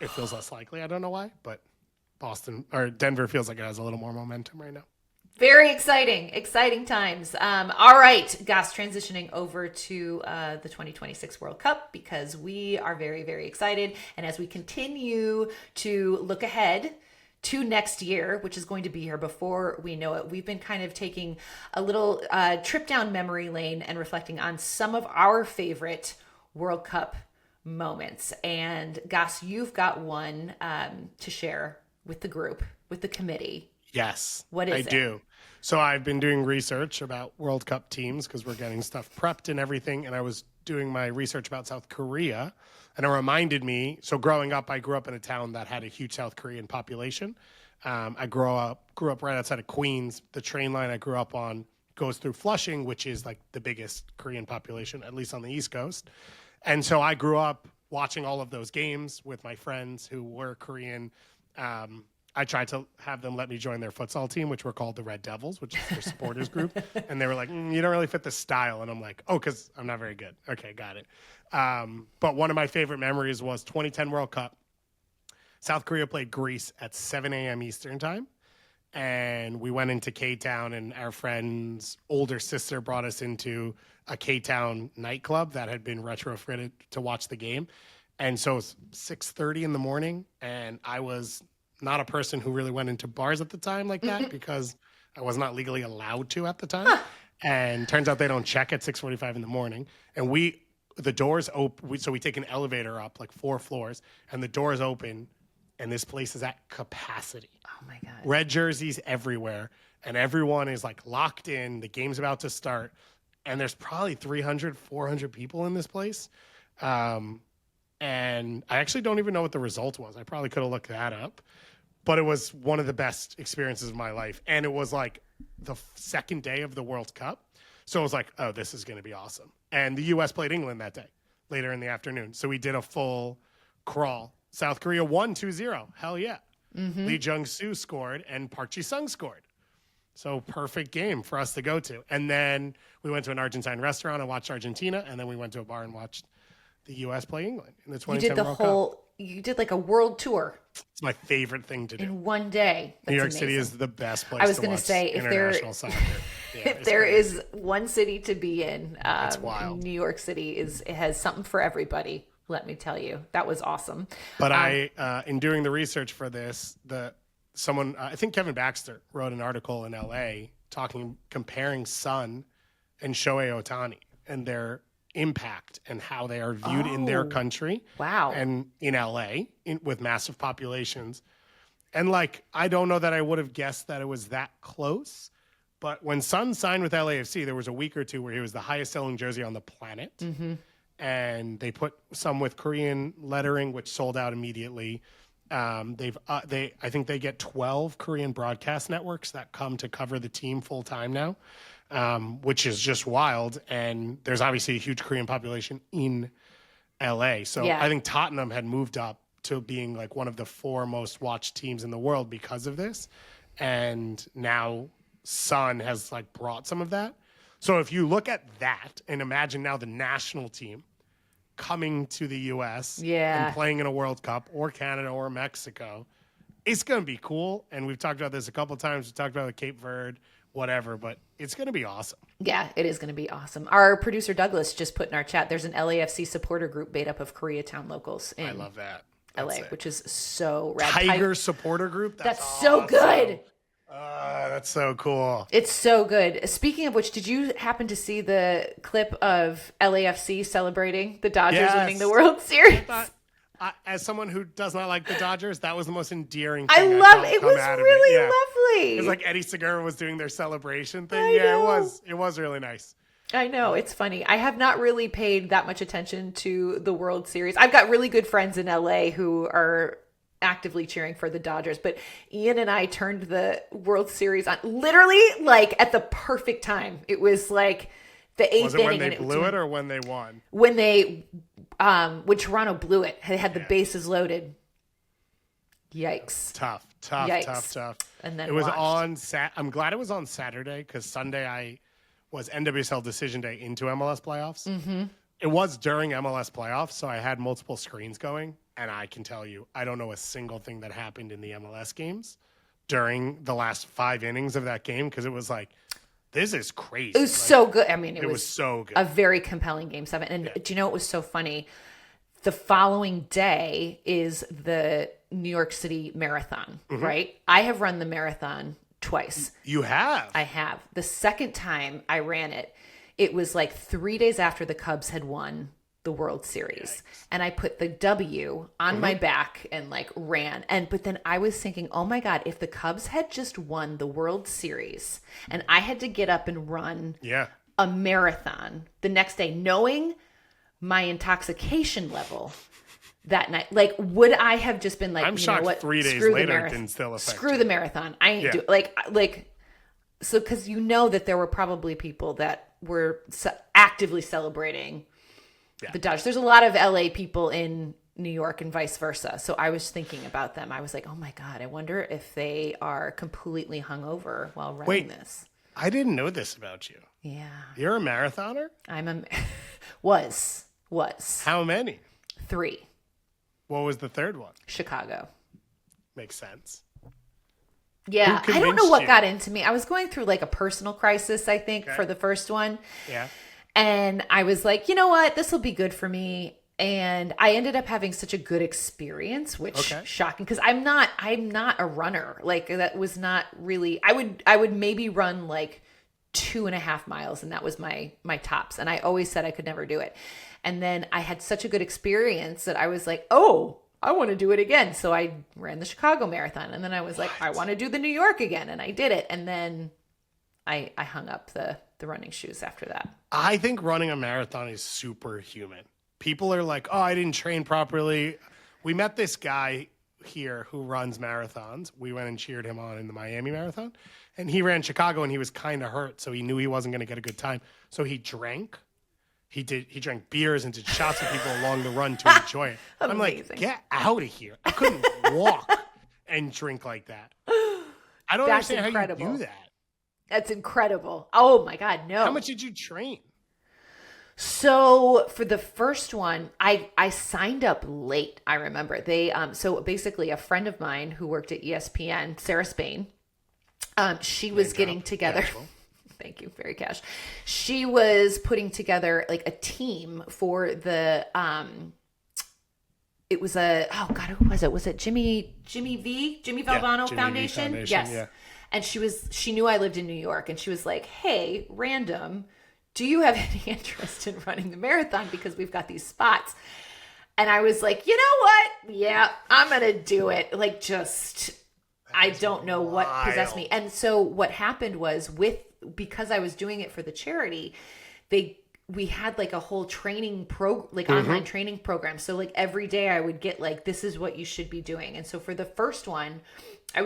It feels less likely. I don't know why, but Denver feels like it has a little more momentum right now.
Very exciting times. All right, Gus, transitioning over to the 2026 World Cup, because we are very, very excited. And as we continue to look ahead to next year, which is going to be here before we know it, we've been kind of taking a little trip down memory lane and reflecting on some of our favorite World Cup moments. And Gus, you've got one to share with the group, with the committee.
Yes,
what is it?
I do. So I've been doing research about World Cup teams because we're getting stuff prepped and everything. And I was doing my research about South Korea, and it reminded me. So growing up, I grew up in a town that had a huge South Korean population. I grew up right outside of Queens. The train line I grew up on goes through Flushing, which is like the biggest Korean population, at least on the East Coast. And so I grew up watching all of those games with my friends who were Korean. I tried to have them let me join their futsal team, which were called the Red Devils, which is their supporters group. And they were like, you don't really fit the style. And I'm like, oh, because I'm not very good. Okay, got it. But one of my favorite memories was 2010 World Cup. South Korea played Greece at 7 a.m. Eastern time. And we went into K-Town, and our friend's older sister brought us into a K-Town nightclub that had been retrofitted to watch the game. And so it was 6:30 in the morning, and I was not a person who really went into bars at the time like that because I was not legally allowed to at the time. And turns out they don't check at 6:45 in the morning. And the doors open, so we take an elevator up like 4 floors, and the doors open, and this place is at capacity.
Oh my God.
Red jerseys everywhere, and everyone is like locked in. The game's about to start, and there's probably 300, 400 people in this place. And I actually don't even know what the result was. I probably could have looked that up. But it was one of the best experiences of my life. And it was like the second day of the World Cup. So it was like, oh, this is going to be awesome. And the U.S. played England that day, later in the afternoon. So we did a full crawl. South Korea won 2-0. Hell yeah. Lee Jung-soo scored and Park Ji-sung scored. So perfect game for us to go to. And then we went to an Argentine restaurant and watched Argentina. And then we went to a bar and watched the U.S. play England in the 2010 World Cup.
You did like a world tour.
It's my favorite thing to do.
In one day. That's
New York
amazing.
City is the best place
I was
to
going
watch
to say,
international soccer. Yeah,
if there is one city to be in,
it's wild.
New York City it has something for everybody. Let me tell you, that was awesome.
But in doing the research for this, I think Kevin Baxter wrote an article in LA comparing Sun and Shohei Ohtani and their impact and how they are viewed in their country.
Wow.
And in LA with massive populations. And like, I don't know that I would have guessed that it was that close, but when Sun signed with LAFC, there was a week or two where he was the highest selling jersey on the planet. And they put some with Korean lettering, which sold out immediately. I think they get 12 Korean broadcast networks that come to cover the team full time now. Which is just wild. And there's obviously a huge Korean population in LA. So I think Tottenham had moved up to being like one of the 4 most watched teams in the world because of this. And now Sun has like brought some of that. So if you look at that and imagine now the national team coming to the US and playing in a World Cup or Canada or Mexico, it's going to be cool. And we've talked about this a couple of times. We talked about Cape Verde. whatever, but it's going to be awesome.
Yeah, it is going to be awesome. Our producer Douglas just put in our chat, there's an LAFC supporter group made up of Koreatown locals in
I love that.
LA, which is so rad.
Tiger supporter group?
That's
awesome.
So good.
That's so cool.
It's so good. Speaking of which, did you happen to see the clip of LAFC celebrating the Dodgers winning the World Series?
As someone who does not like the Dodgers, that was the most endearing
I
thing
love it. It was really lovely.
It was like Eddie Segura was doing their celebration thing.
I know.
It was really nice.
I know. It's funny. I have not really paid that much attention to the World Series. I've got really good friends in LA who are actively cheering for the Dodgers, but Ian and I turned the World Series on literally like at the perfect time. It was like the 8th inning.
Was it when they blew it or when they won?
When Toronto blew it. They had the bases loaded. Yikes.
Tough.
And then
it was on I'm glad it was on Saturday because Sunday was NWSL Decision Day into MLS playoffs. Mm-hmm. It was during MLS playoffs, so I had multiple screens going. And I can tell you, I don't know a single thing that happened in the MLS games during the last 5 innings of that game because it was like, this is crazy.
It was so good. I mean, it
was so good.
A very compelling Game 7. And do you know what was so funny? The following day is the New York City Marathon, right? I have run the marathon twice.
You have?
I have. The second time I ran it, it was like 3 days after the Cubs had won the World Series. Yikes. And I put the W on my back and like ran. But then I was thinking, oh my God, if the Cubs had just won the World Series and I had to get up and run a marathon the next day, knowing my intoxication level that night, like, would I have just been like,
I'm shocked
what?
3 days later it didn't still affect
Screw the marathon. I ain't do like, so, cause that there were probably people that were actively celebrating the Dodgers. There's a lot of LA people in New York and vice versa. So I was thinking about them. I was like, oh my God, I wonder if they are completely hungover while running this.
I didn't know this about you.
Yeah.
You're a marathoner?
Was.
How many?
3.
What was the third one?
Chicago.
Makes sense.
Yeah. I don't know what got into me. I was going through like a personal crisis, I think, for the first one. Yeah. And I was like, you know what? This will be good for me. And I ended up having such a good experience, which shocking because I'm not a runner. Like that was not really. I would maybe run like 2.5 miles, and that was my tops. And I always said I could never do it. And then I had such a good experience that I was like, oh, I want to do it again. So I ran the Chicago Marathon, and then I was like, I want to do the New York again, and I did it. And then I hung up the running shoes after that.
I think running a marathon is superhuman. People are like, oh, I didn't train properly. We met this guy here who runs marathons. We went and cheered him on in the Miami Marathon. And he ran Chicago, and he was kind of hurt, so he knew he wasn't going to get a good time. So he drank. He drank beers and did shots with people along the run to enjoy it. I'm like, get out of here. I couldn't walk and drink like that. I don't understand how you do that.
That's incredible. Oh my God, no.
How much did you train?
So for the first one, I signed up late. I remember so basically a friend of mine who worked at ESPN, Sarah Spain, she was getting together. Thank you, very cash. She was putting together like a team for the it was who was it? Was it Jimmy Valvano Foundation? Yes. Yeah. And she knew I lived in New York, and she was like, hey, random, do you have any interest in running the marathon? Because we've got these spots. And I was like, you know what? Yeah, I'm going to do it. Like, I don't know what possessed me. And so what happened was because I was doing it for the charity, we had like a whole training online training program. So like every day I would get like, this is what you should be doing. And so for the first one, I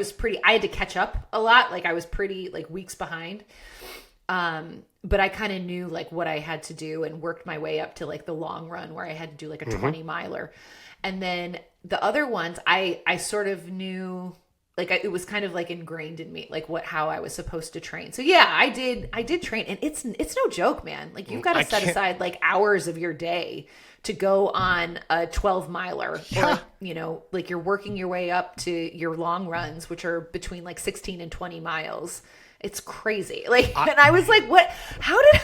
had to catch up a lot. Like I was pretty like weeks behind. But I kind of knew like what I had to do and worked my way up to like the long run where I had to do like a 20 miler. And then the other ones, I sort of knew, like it was kind of like ingrained in me, like how I was supposed to train. So yeah, I did train, and it's no joke, man. Like you've got to set aside like hours of your day to go on a 12 miler, or, like you're working your way up to your long runs, which are between like 16 and 20 miles. It's crazy. Like, and I was like, what? How did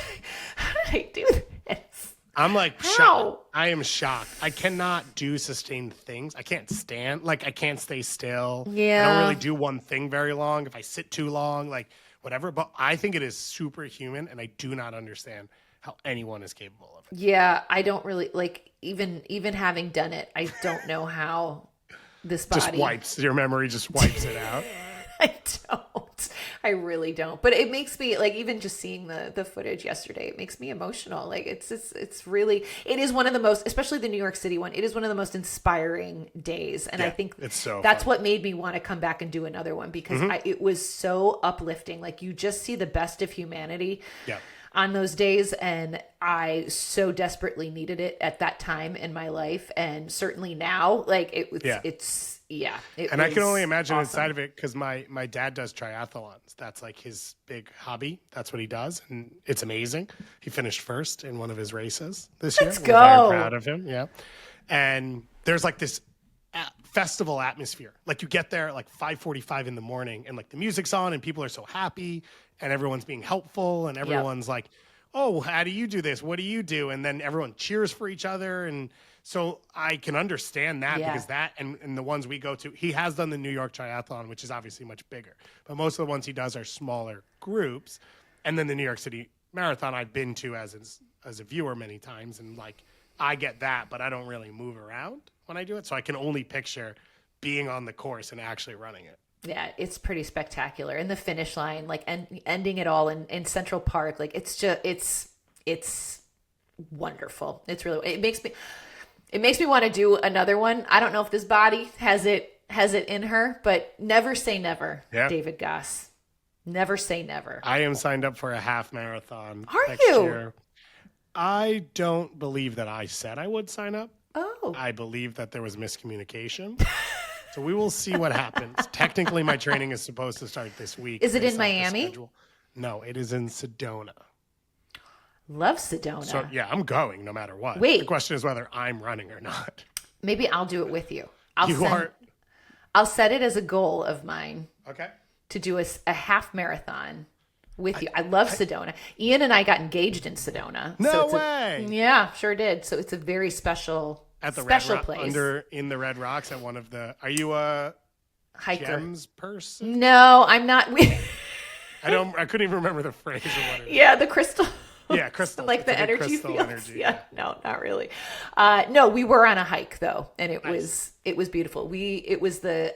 I do this?
I'm like
How?
shocked. I am shocked. I cannot do sustained things. I can't stand. Like, I can't stay still.
Yeah.
I don't really do one thing very long. If I sit too long, like whatever. But I think it is superhuman, and I do not understand how anyone is capable of it.
Yeah, I don't really like even having done it. I don't know how this body
Just wipes your memory. Just wipes it out.
I don't. I really don't. But it makes me like, even just seeing the footage yesterday, it makes me emotional. Like it's really, it is one of the most, especially the New York City one, it is one of the most inspiring days. And I think
it's so
that's
fun.
what made me want to come back and do another one, because it was so uplifting. Like, you just see the best of humanity on those days. And I so desperately needed it at that time in my life. And certainly now, like
And I can only imagine inside of it, because my dad does triathlons. That's like his big hobby. That's what he does, and it's amazing. He finished first in one of his races this year.
Let's
We're
go.
very proud of him. Yeah, and there's like this festival atmosphere. Like, you get there at like 5:45 in the morning, and like the music's on, and people are so happy, and everyone's being helpful, and everyone's like, "Oh, how do you do this? What do you do?" And then everyone cheers for each other, and so I can understand that, because that and the ones we go to, he has done the New York Triathlon, which is obviously much bigger, but most of the ones he does are smaller groups. And then the New York City Marathon I've been to as a viewer many times, and like, I get that, but I don't really move around when I do it, so I can only picture being on the course and actually running it.
Yeah, it's pretty spectacular. And the finish line, like, ending it all in Central Park, like, it's just it's wonderful. It's really, it makes me want to do another one. I don't know if this body has it in her, but never say never, David Goss. Never say never.
I am signed up for a half marathon
next
year. I don't believe that I said I would sign up.
Oh.
I believe that there was miscommunication. So we will see what happens. Technically, my training is supposed to start this week.
Is it in Miami?
No, it is in Sedona.
Love Sedona.
So, yeah, I'm going no matter what.
Wait.
The question is whether I'm running or not.
Maybe I'll do it with you. I'll set it as a goal of mine.
Okay.
To do a half marathon with you. I love Sedona. Ian and I got engaged in Sedona.
No way.
Yeah, sure did. So it's a very special place.
In the Red Rocks at one of the. Are you a
hiker
gems person?
No, I'm not.
I couldn't even remember the phrase of what it is.
Yeah, the crystal.
Yeah, crystal.
Like the energy fields. Yeah, no, not really. No, we were on a hike though, and it was beautiful. It was the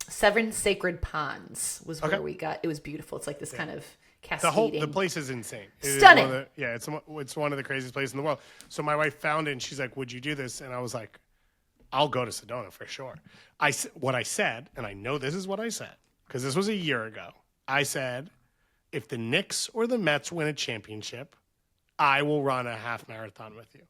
Seven Sacred Ponds was where we got. It was beautiful. It's like this kind of cascading.
The place is insane.
Stunning.
It's one of the craziest places in the world. So my wife found it, and she's like, "Would you do this?" And I was like, "I'll go to Sedona for sure." What I said, and I know this is what I said because this was a year ago. I said, if the Knicks or the Mets win a championship, I will run a half marathon with you.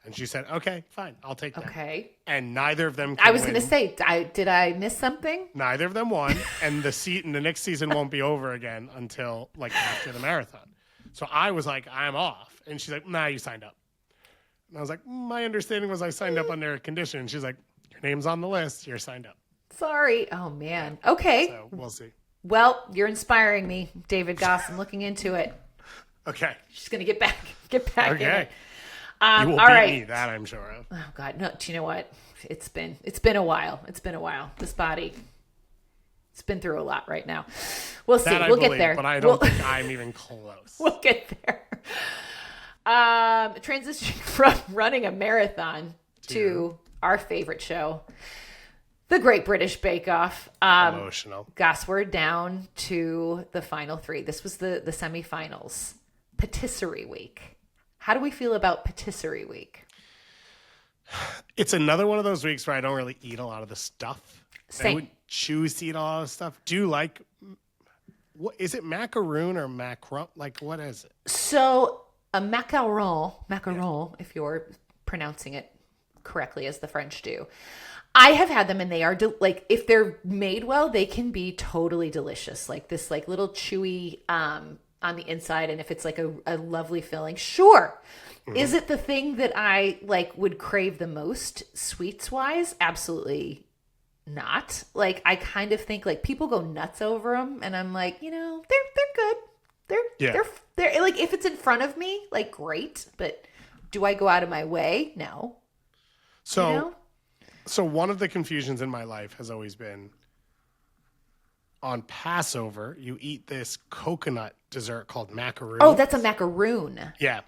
And she said, okay, fine, I'll take that.
Okay.
And neither of them
I was going to say, did I miss something?
Neither of them won. And the next season won't be over again until like after the marathon. So I was like, I'm off. And she's like, nah, you signed up. And I was like, my understanding was I signed up under a condition. And she's like, your name's on the list. You're signed up.
Sorry. Oh, man. Okay.
So we'll see.
Well, you're inspiring me, David Goss. I'm looking into it.
Okay.
She's going to get back
okay.
in it.
You will
all
beat
right.
me, that I'm sure of.
Oh God, no. Do you know what? It's been a while. It's been a while. This body, it's been through a lot right now. We'll see. We'll get there.
But I don't think I'm even close.
We'll get there. Transitioning from running a marathon to our favorite show, the Great British Bake Off.
Emotional.
Goss, we're down to the final three. This was the semifinals. Patisserie week. How do we feel about Patisserie week?
It's another one of those weeks where I don't really eat a lot of the stuff.
Same.
I would choose to eat a lot of stuff. Do you like, what is it, macaroon or macaron? Like, what is it?
So a macaron, if you're pronouncing it correctly as the French do. I have had them and they are, like, if they're made well, they can be totally delicious. Like this, like little chewy, on the inside, and if it's like a lovely filling, sure. Mm-hmm. Is it the thing that I like would crave the most sweets wise? Absolutely not. Like, I kind of think like people go nuts over them, and I'm like, you know, they're good. They're like, if it's in front of me, like, great. But do I go out of my way? No.
So,
you know?
So one of the confusions in my life has always been on Passover, you eat this coconut dessert called macaroon.
Oh, that's a macaroon.
Yeah.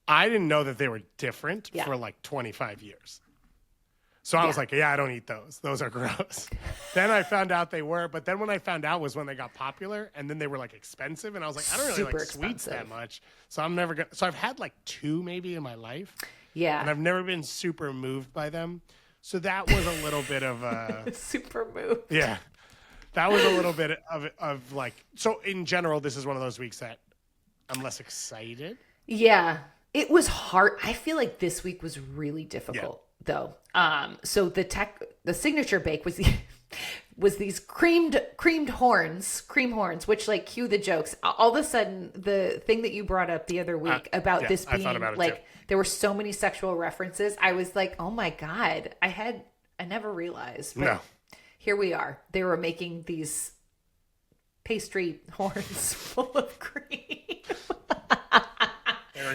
I didn't know that they were different
Yeah.
for like 25 years. So I was like, yeah, I don't eat those. Those are gross. Then I found out they were, but then when I found out was when they got popular, and then they were like expensive, and I was like, I don't really
Super
like sweets
expensive.
that much. So I'm never going to. So I've had like 2 maybe in my life.
Yeah.
And I've never been super moved by them. So that was a little bit of a
super move.
yeah. That was a little bit of like, so in general, this is one of those weeks that I'm less excited.
Yeah. It was hard. I feel like this week was really difficult though. So the signature bake was was these cream horns, which like cue the jokes. All of a sudden, the thing that you brought up the other week about this being like, there were so many sexual references. I was like, oh my God, I never realized. But
No.
here we are. They were making these pastry horns full of cream.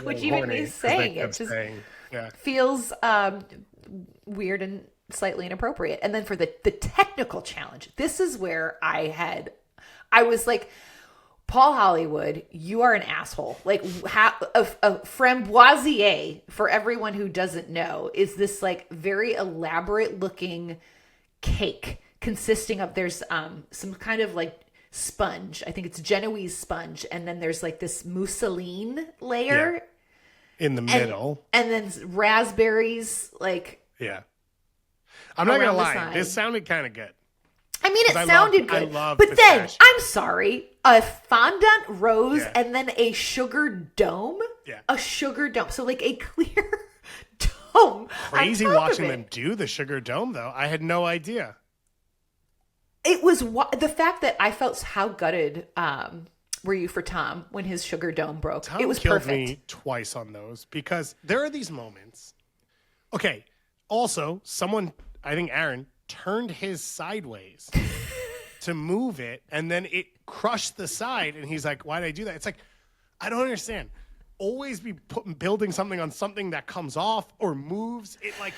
Which even me saying it just feels weird and slightly inappropriate. And then for the technical challenge, this is where I was like, Paul Hollywood, you are an asshole. Like, a framboisier, for everyone who doesn't know, is this like very elaborate looking cake consisting of, there's some kind of like sponge. I think it's Genoese sponge. And then there's like this mousseline layer
in the middle.
And then raspberries, like.
Yeah. I'm not going to lie. This sounded kind of good.
I mean, it sounded good.
I love
but
pistachio.
then, I'm sorry, a fondant rose and then a sugar dome?
Yeah.
A sugar dome. So like a clear dome.
Crazy watching them do the sugar dome, though. I had no idea.
It was the fact that I felt how gutted were you for Tom when his sugar dome broke.
Tom
it was
killed
perfect.
me twice on those because there are these moments. Okay. Also, someone, I think Aaron, turned his sideways to move it, and then it crushed the side, and he's like, why did I do that? It's like, I don't understand. Always be building something on something that comes off or moves. It like,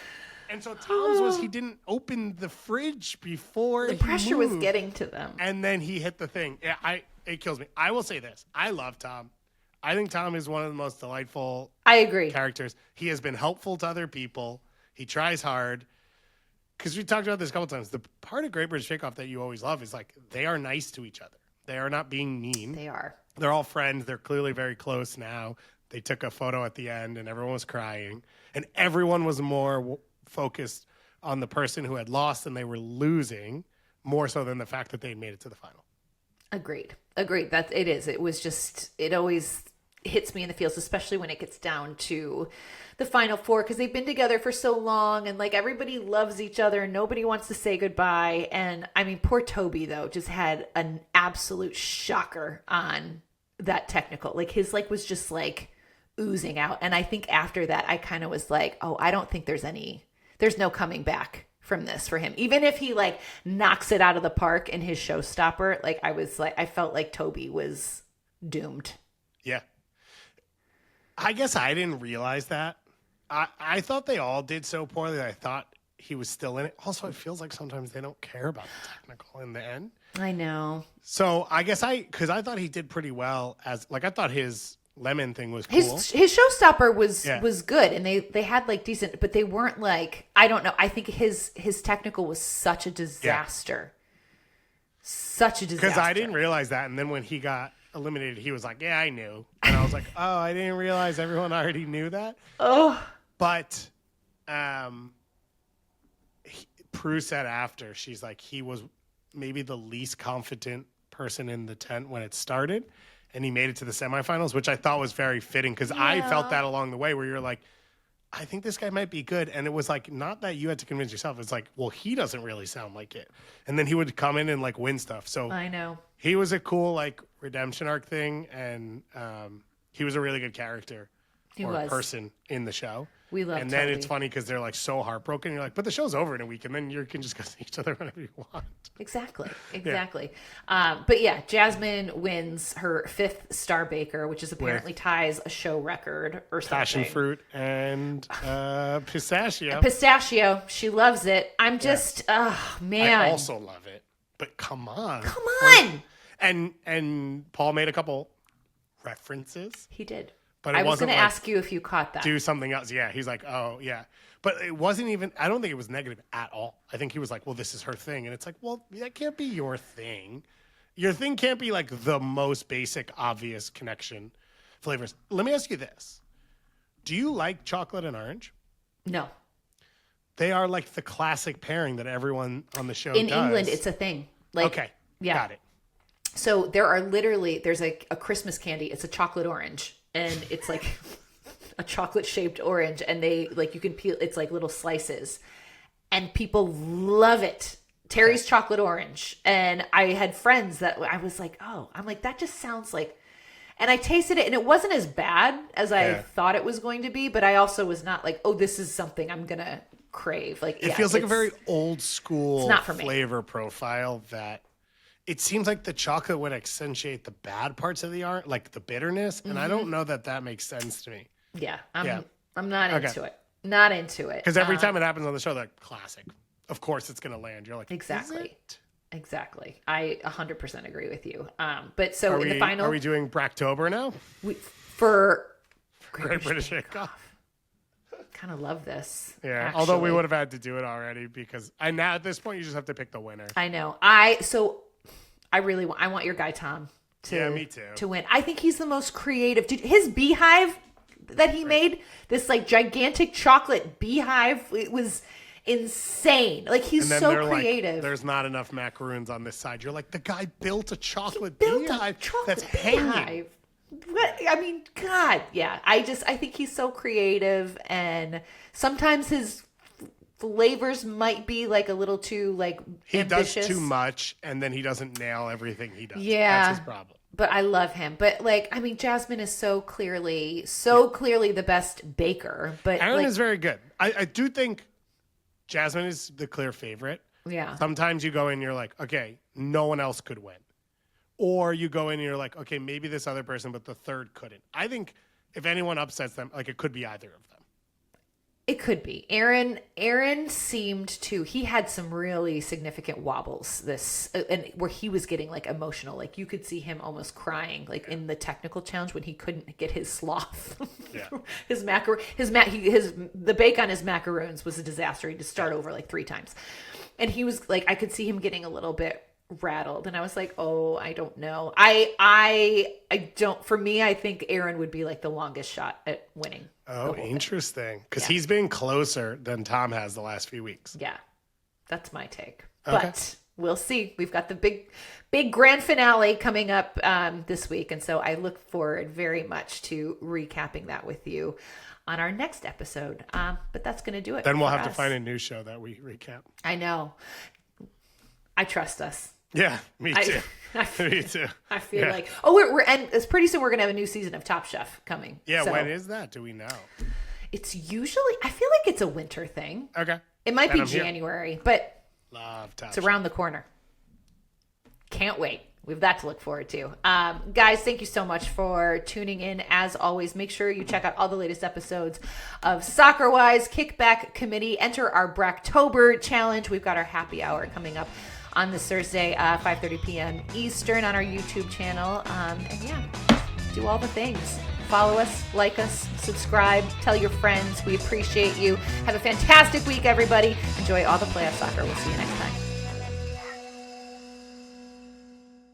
and so Tom's was he didn't open the fridge before
the pressure was getting to them.
And then he hit the thing. Yeah, it kills me. I will say this. I love Tom. I think Tom is one of the most delightful characters. He has been helpful to other people. He tries hard. Because we talked about this a couple times. The part of Great British Bake Off that you always love is like they are nice to each other. They are not being mean.
They are.
They're all friends. They're clearly very close now. They took a photo at the end and everyone was crying. And everyone was more focused on the person who had lost and they were losing more so than the fact that they made it to the final.
Agreed. It is. It was just, it always hits me in the feels, especially when it gets down to the final four, because they've been together for so long and like everybody loves each other and nobody wants to say goodbye. And I mean, poor Toby though just had an absolute shocker on that technical. Like his like was just like oozing out. And I think after that I kind of was like, oh, I don't think there's no coming back from this for him. Even if he like knocks it out of the park in his showstopper, like I felt like Toby was doomed.
Yeah. I guess I didn't realize that. I thought they all did so poorly that I thought he was still in it. Also, it feels like sometimes they don't care about the technical in the end.
I know.
So I guess because I thought he did pretty well as like I thought his lemon thing was cool.
His showstopper was good, and they had like decent, but they weren't like, I don't know. I think his technical was such a disaster. Such a disaster.
Because I didn't realize that, and then when he got eliminated, he was like, "Yeah, I knew," and I was like, "Oh, I didn't realize everyone already knew that."
Oh,
but Prue said after, she's like, he was maybe the least confident person in the tent when it started, and he made it to the semifinals, which I thought was very fitting because I felt that along the way where you're like, I think this guy might be good. And it was like, not that you had to convince yourself. It's like, well, he doesn't really sound like it. And then he would come in and like win stuff. So
I know.
He was a cool like redemption arc thing. And he was a really good character person in the show.
We love
And then
Toby.
it's funny because they're like so heartbroken. You're like, but the show's over in a week, and then you can just go see each other whenever you want.
Exactly. But yeah, Jasmine wins her 5th Star Baker, which is apparently ties a show record or something.
Passion fruit and pistachio.
Pistachio. She loves it. I'm just, oh man.
I also love it. But come on.
Come on.
And Paul made a couple references.
He did.
But
I was
wasn't
going to
like,
ask you if you caught that.
do something else. Yeah, he's like, oh, yeah. But it wasn't even, I don't think it was negative at all. I think he was like, well, this is her thing. And it's like, well, that can't be your thing. Your thing can't be like the most basic, obvious connection flavors. Let me ask you this. Do you like chocolate and orange?
No.
They are like the classic pairing that everyone on the show
In
does.
England, it's a thing. Like,
okay.
Yeah.
Got it.
So there's a Christmas candy. It's a chocolate orange. And it's like a chocolate shaped orange. And they like, you can peel, it's like little slices. And people love it. Terry's chocolate orange. And I had friends that I was like, oh, I'm like, that just sounds like, and I tasted it and it wasn't as bad as I thought it was going to be. But I also was not like, oh, this is something I'm going to crave. Like,
it feels like a very old school flavor profile that it seems like the chocolate would accentuate the bad parts of the art, like the bitterness. And I don't know that makes sense to me.
Yeah. I'm not into it. Not into it.
Because every time it happens on the show, they're like, classic. Of course it's going to land. You're like,
exactly.
Is it?
Exactly. I 100% agree with you. But so in the final.
Are we doing Bracktober now?
For
Great British Bake-Off.
Kind of love this.
Yeah.
actually.
Although we would have had to do it already because now at this point you just have to pick the winner.
I know. I want your guy Tom
me too.
to win. I think he's the most creative. Dude, his beehive that he made, this like gigantic chocolate beehive, it was insane. Like he's so creative.
Like, there's not enough macaroons on this side. You're like, the guy built a chocolate beehive that's hanging.
What? I mean, God, yeah. I think he's so creative, and sometimes his flavors might be like a little too like ambitious.
Does too much, and then he doesn't nail everything he does.
Yeah,
that's his problem.
But I love him. But like, I mean, Jasmine is so clearly the best baker. But
Aaron is very good. I do think Jasmine is the clear favorite.
Yeah.
Sometimes you go in, you're like, okay, no one else could win. Or you go in and you're like, okay, maybe this other person, but the third couldn't. I think if anyone upsets them, like it could be either of them.
It could be. Aaron seemed to, he had some really significant wobbles and where he was getting like emotional. Like you could see him almost crying, like in the technical challenge when he couldn't get his sloth.
Yeah.
The bake on his macaroons was a disaster. He had to start over like 3 times. And he was like, I could see him getting a little bit rattled, and I was like, oh, I don't know. I don't, for me, I think Aaron would be like the longest shot at winning.
Oh, interesting. Because he's been closer than Tom has the last few weeks.
Yeah, that's my take.
Okay.
But we'll see. We've got the big grand finale coming up this week, and so I look forward very much to recapping that with you on our next episode. But that's going to do it.
Then we'll have to find a new show that we recap.
I know. I trust us.
Yeah, me too. Me too.
I feel like we're and it's pretty soon we're gonna have a new season of Top Chef coming.
Yeah,
so
when is that? Do we know?
It's usually, I feel like it's a winter thing.
Okay.
It might be January, but
love Top
Chef. It's around the corner. Can't wait. We've that to look forward to. Guys, thank you so much for tuning in. As always, make sure you check out all the latest episodes of Soccer Wise Kickback Committee. Enter our Bracktober challenge. We've got our happy hour coming up on this Thursday, 5:30 p.m. Eastern on our YouTube channel. And do all the things. Follow us, like us, subscribe, tell your friends. We appreciate you. Have a fantastic week, everybody. Enjoy all the playoff soccer. We'll see you next time.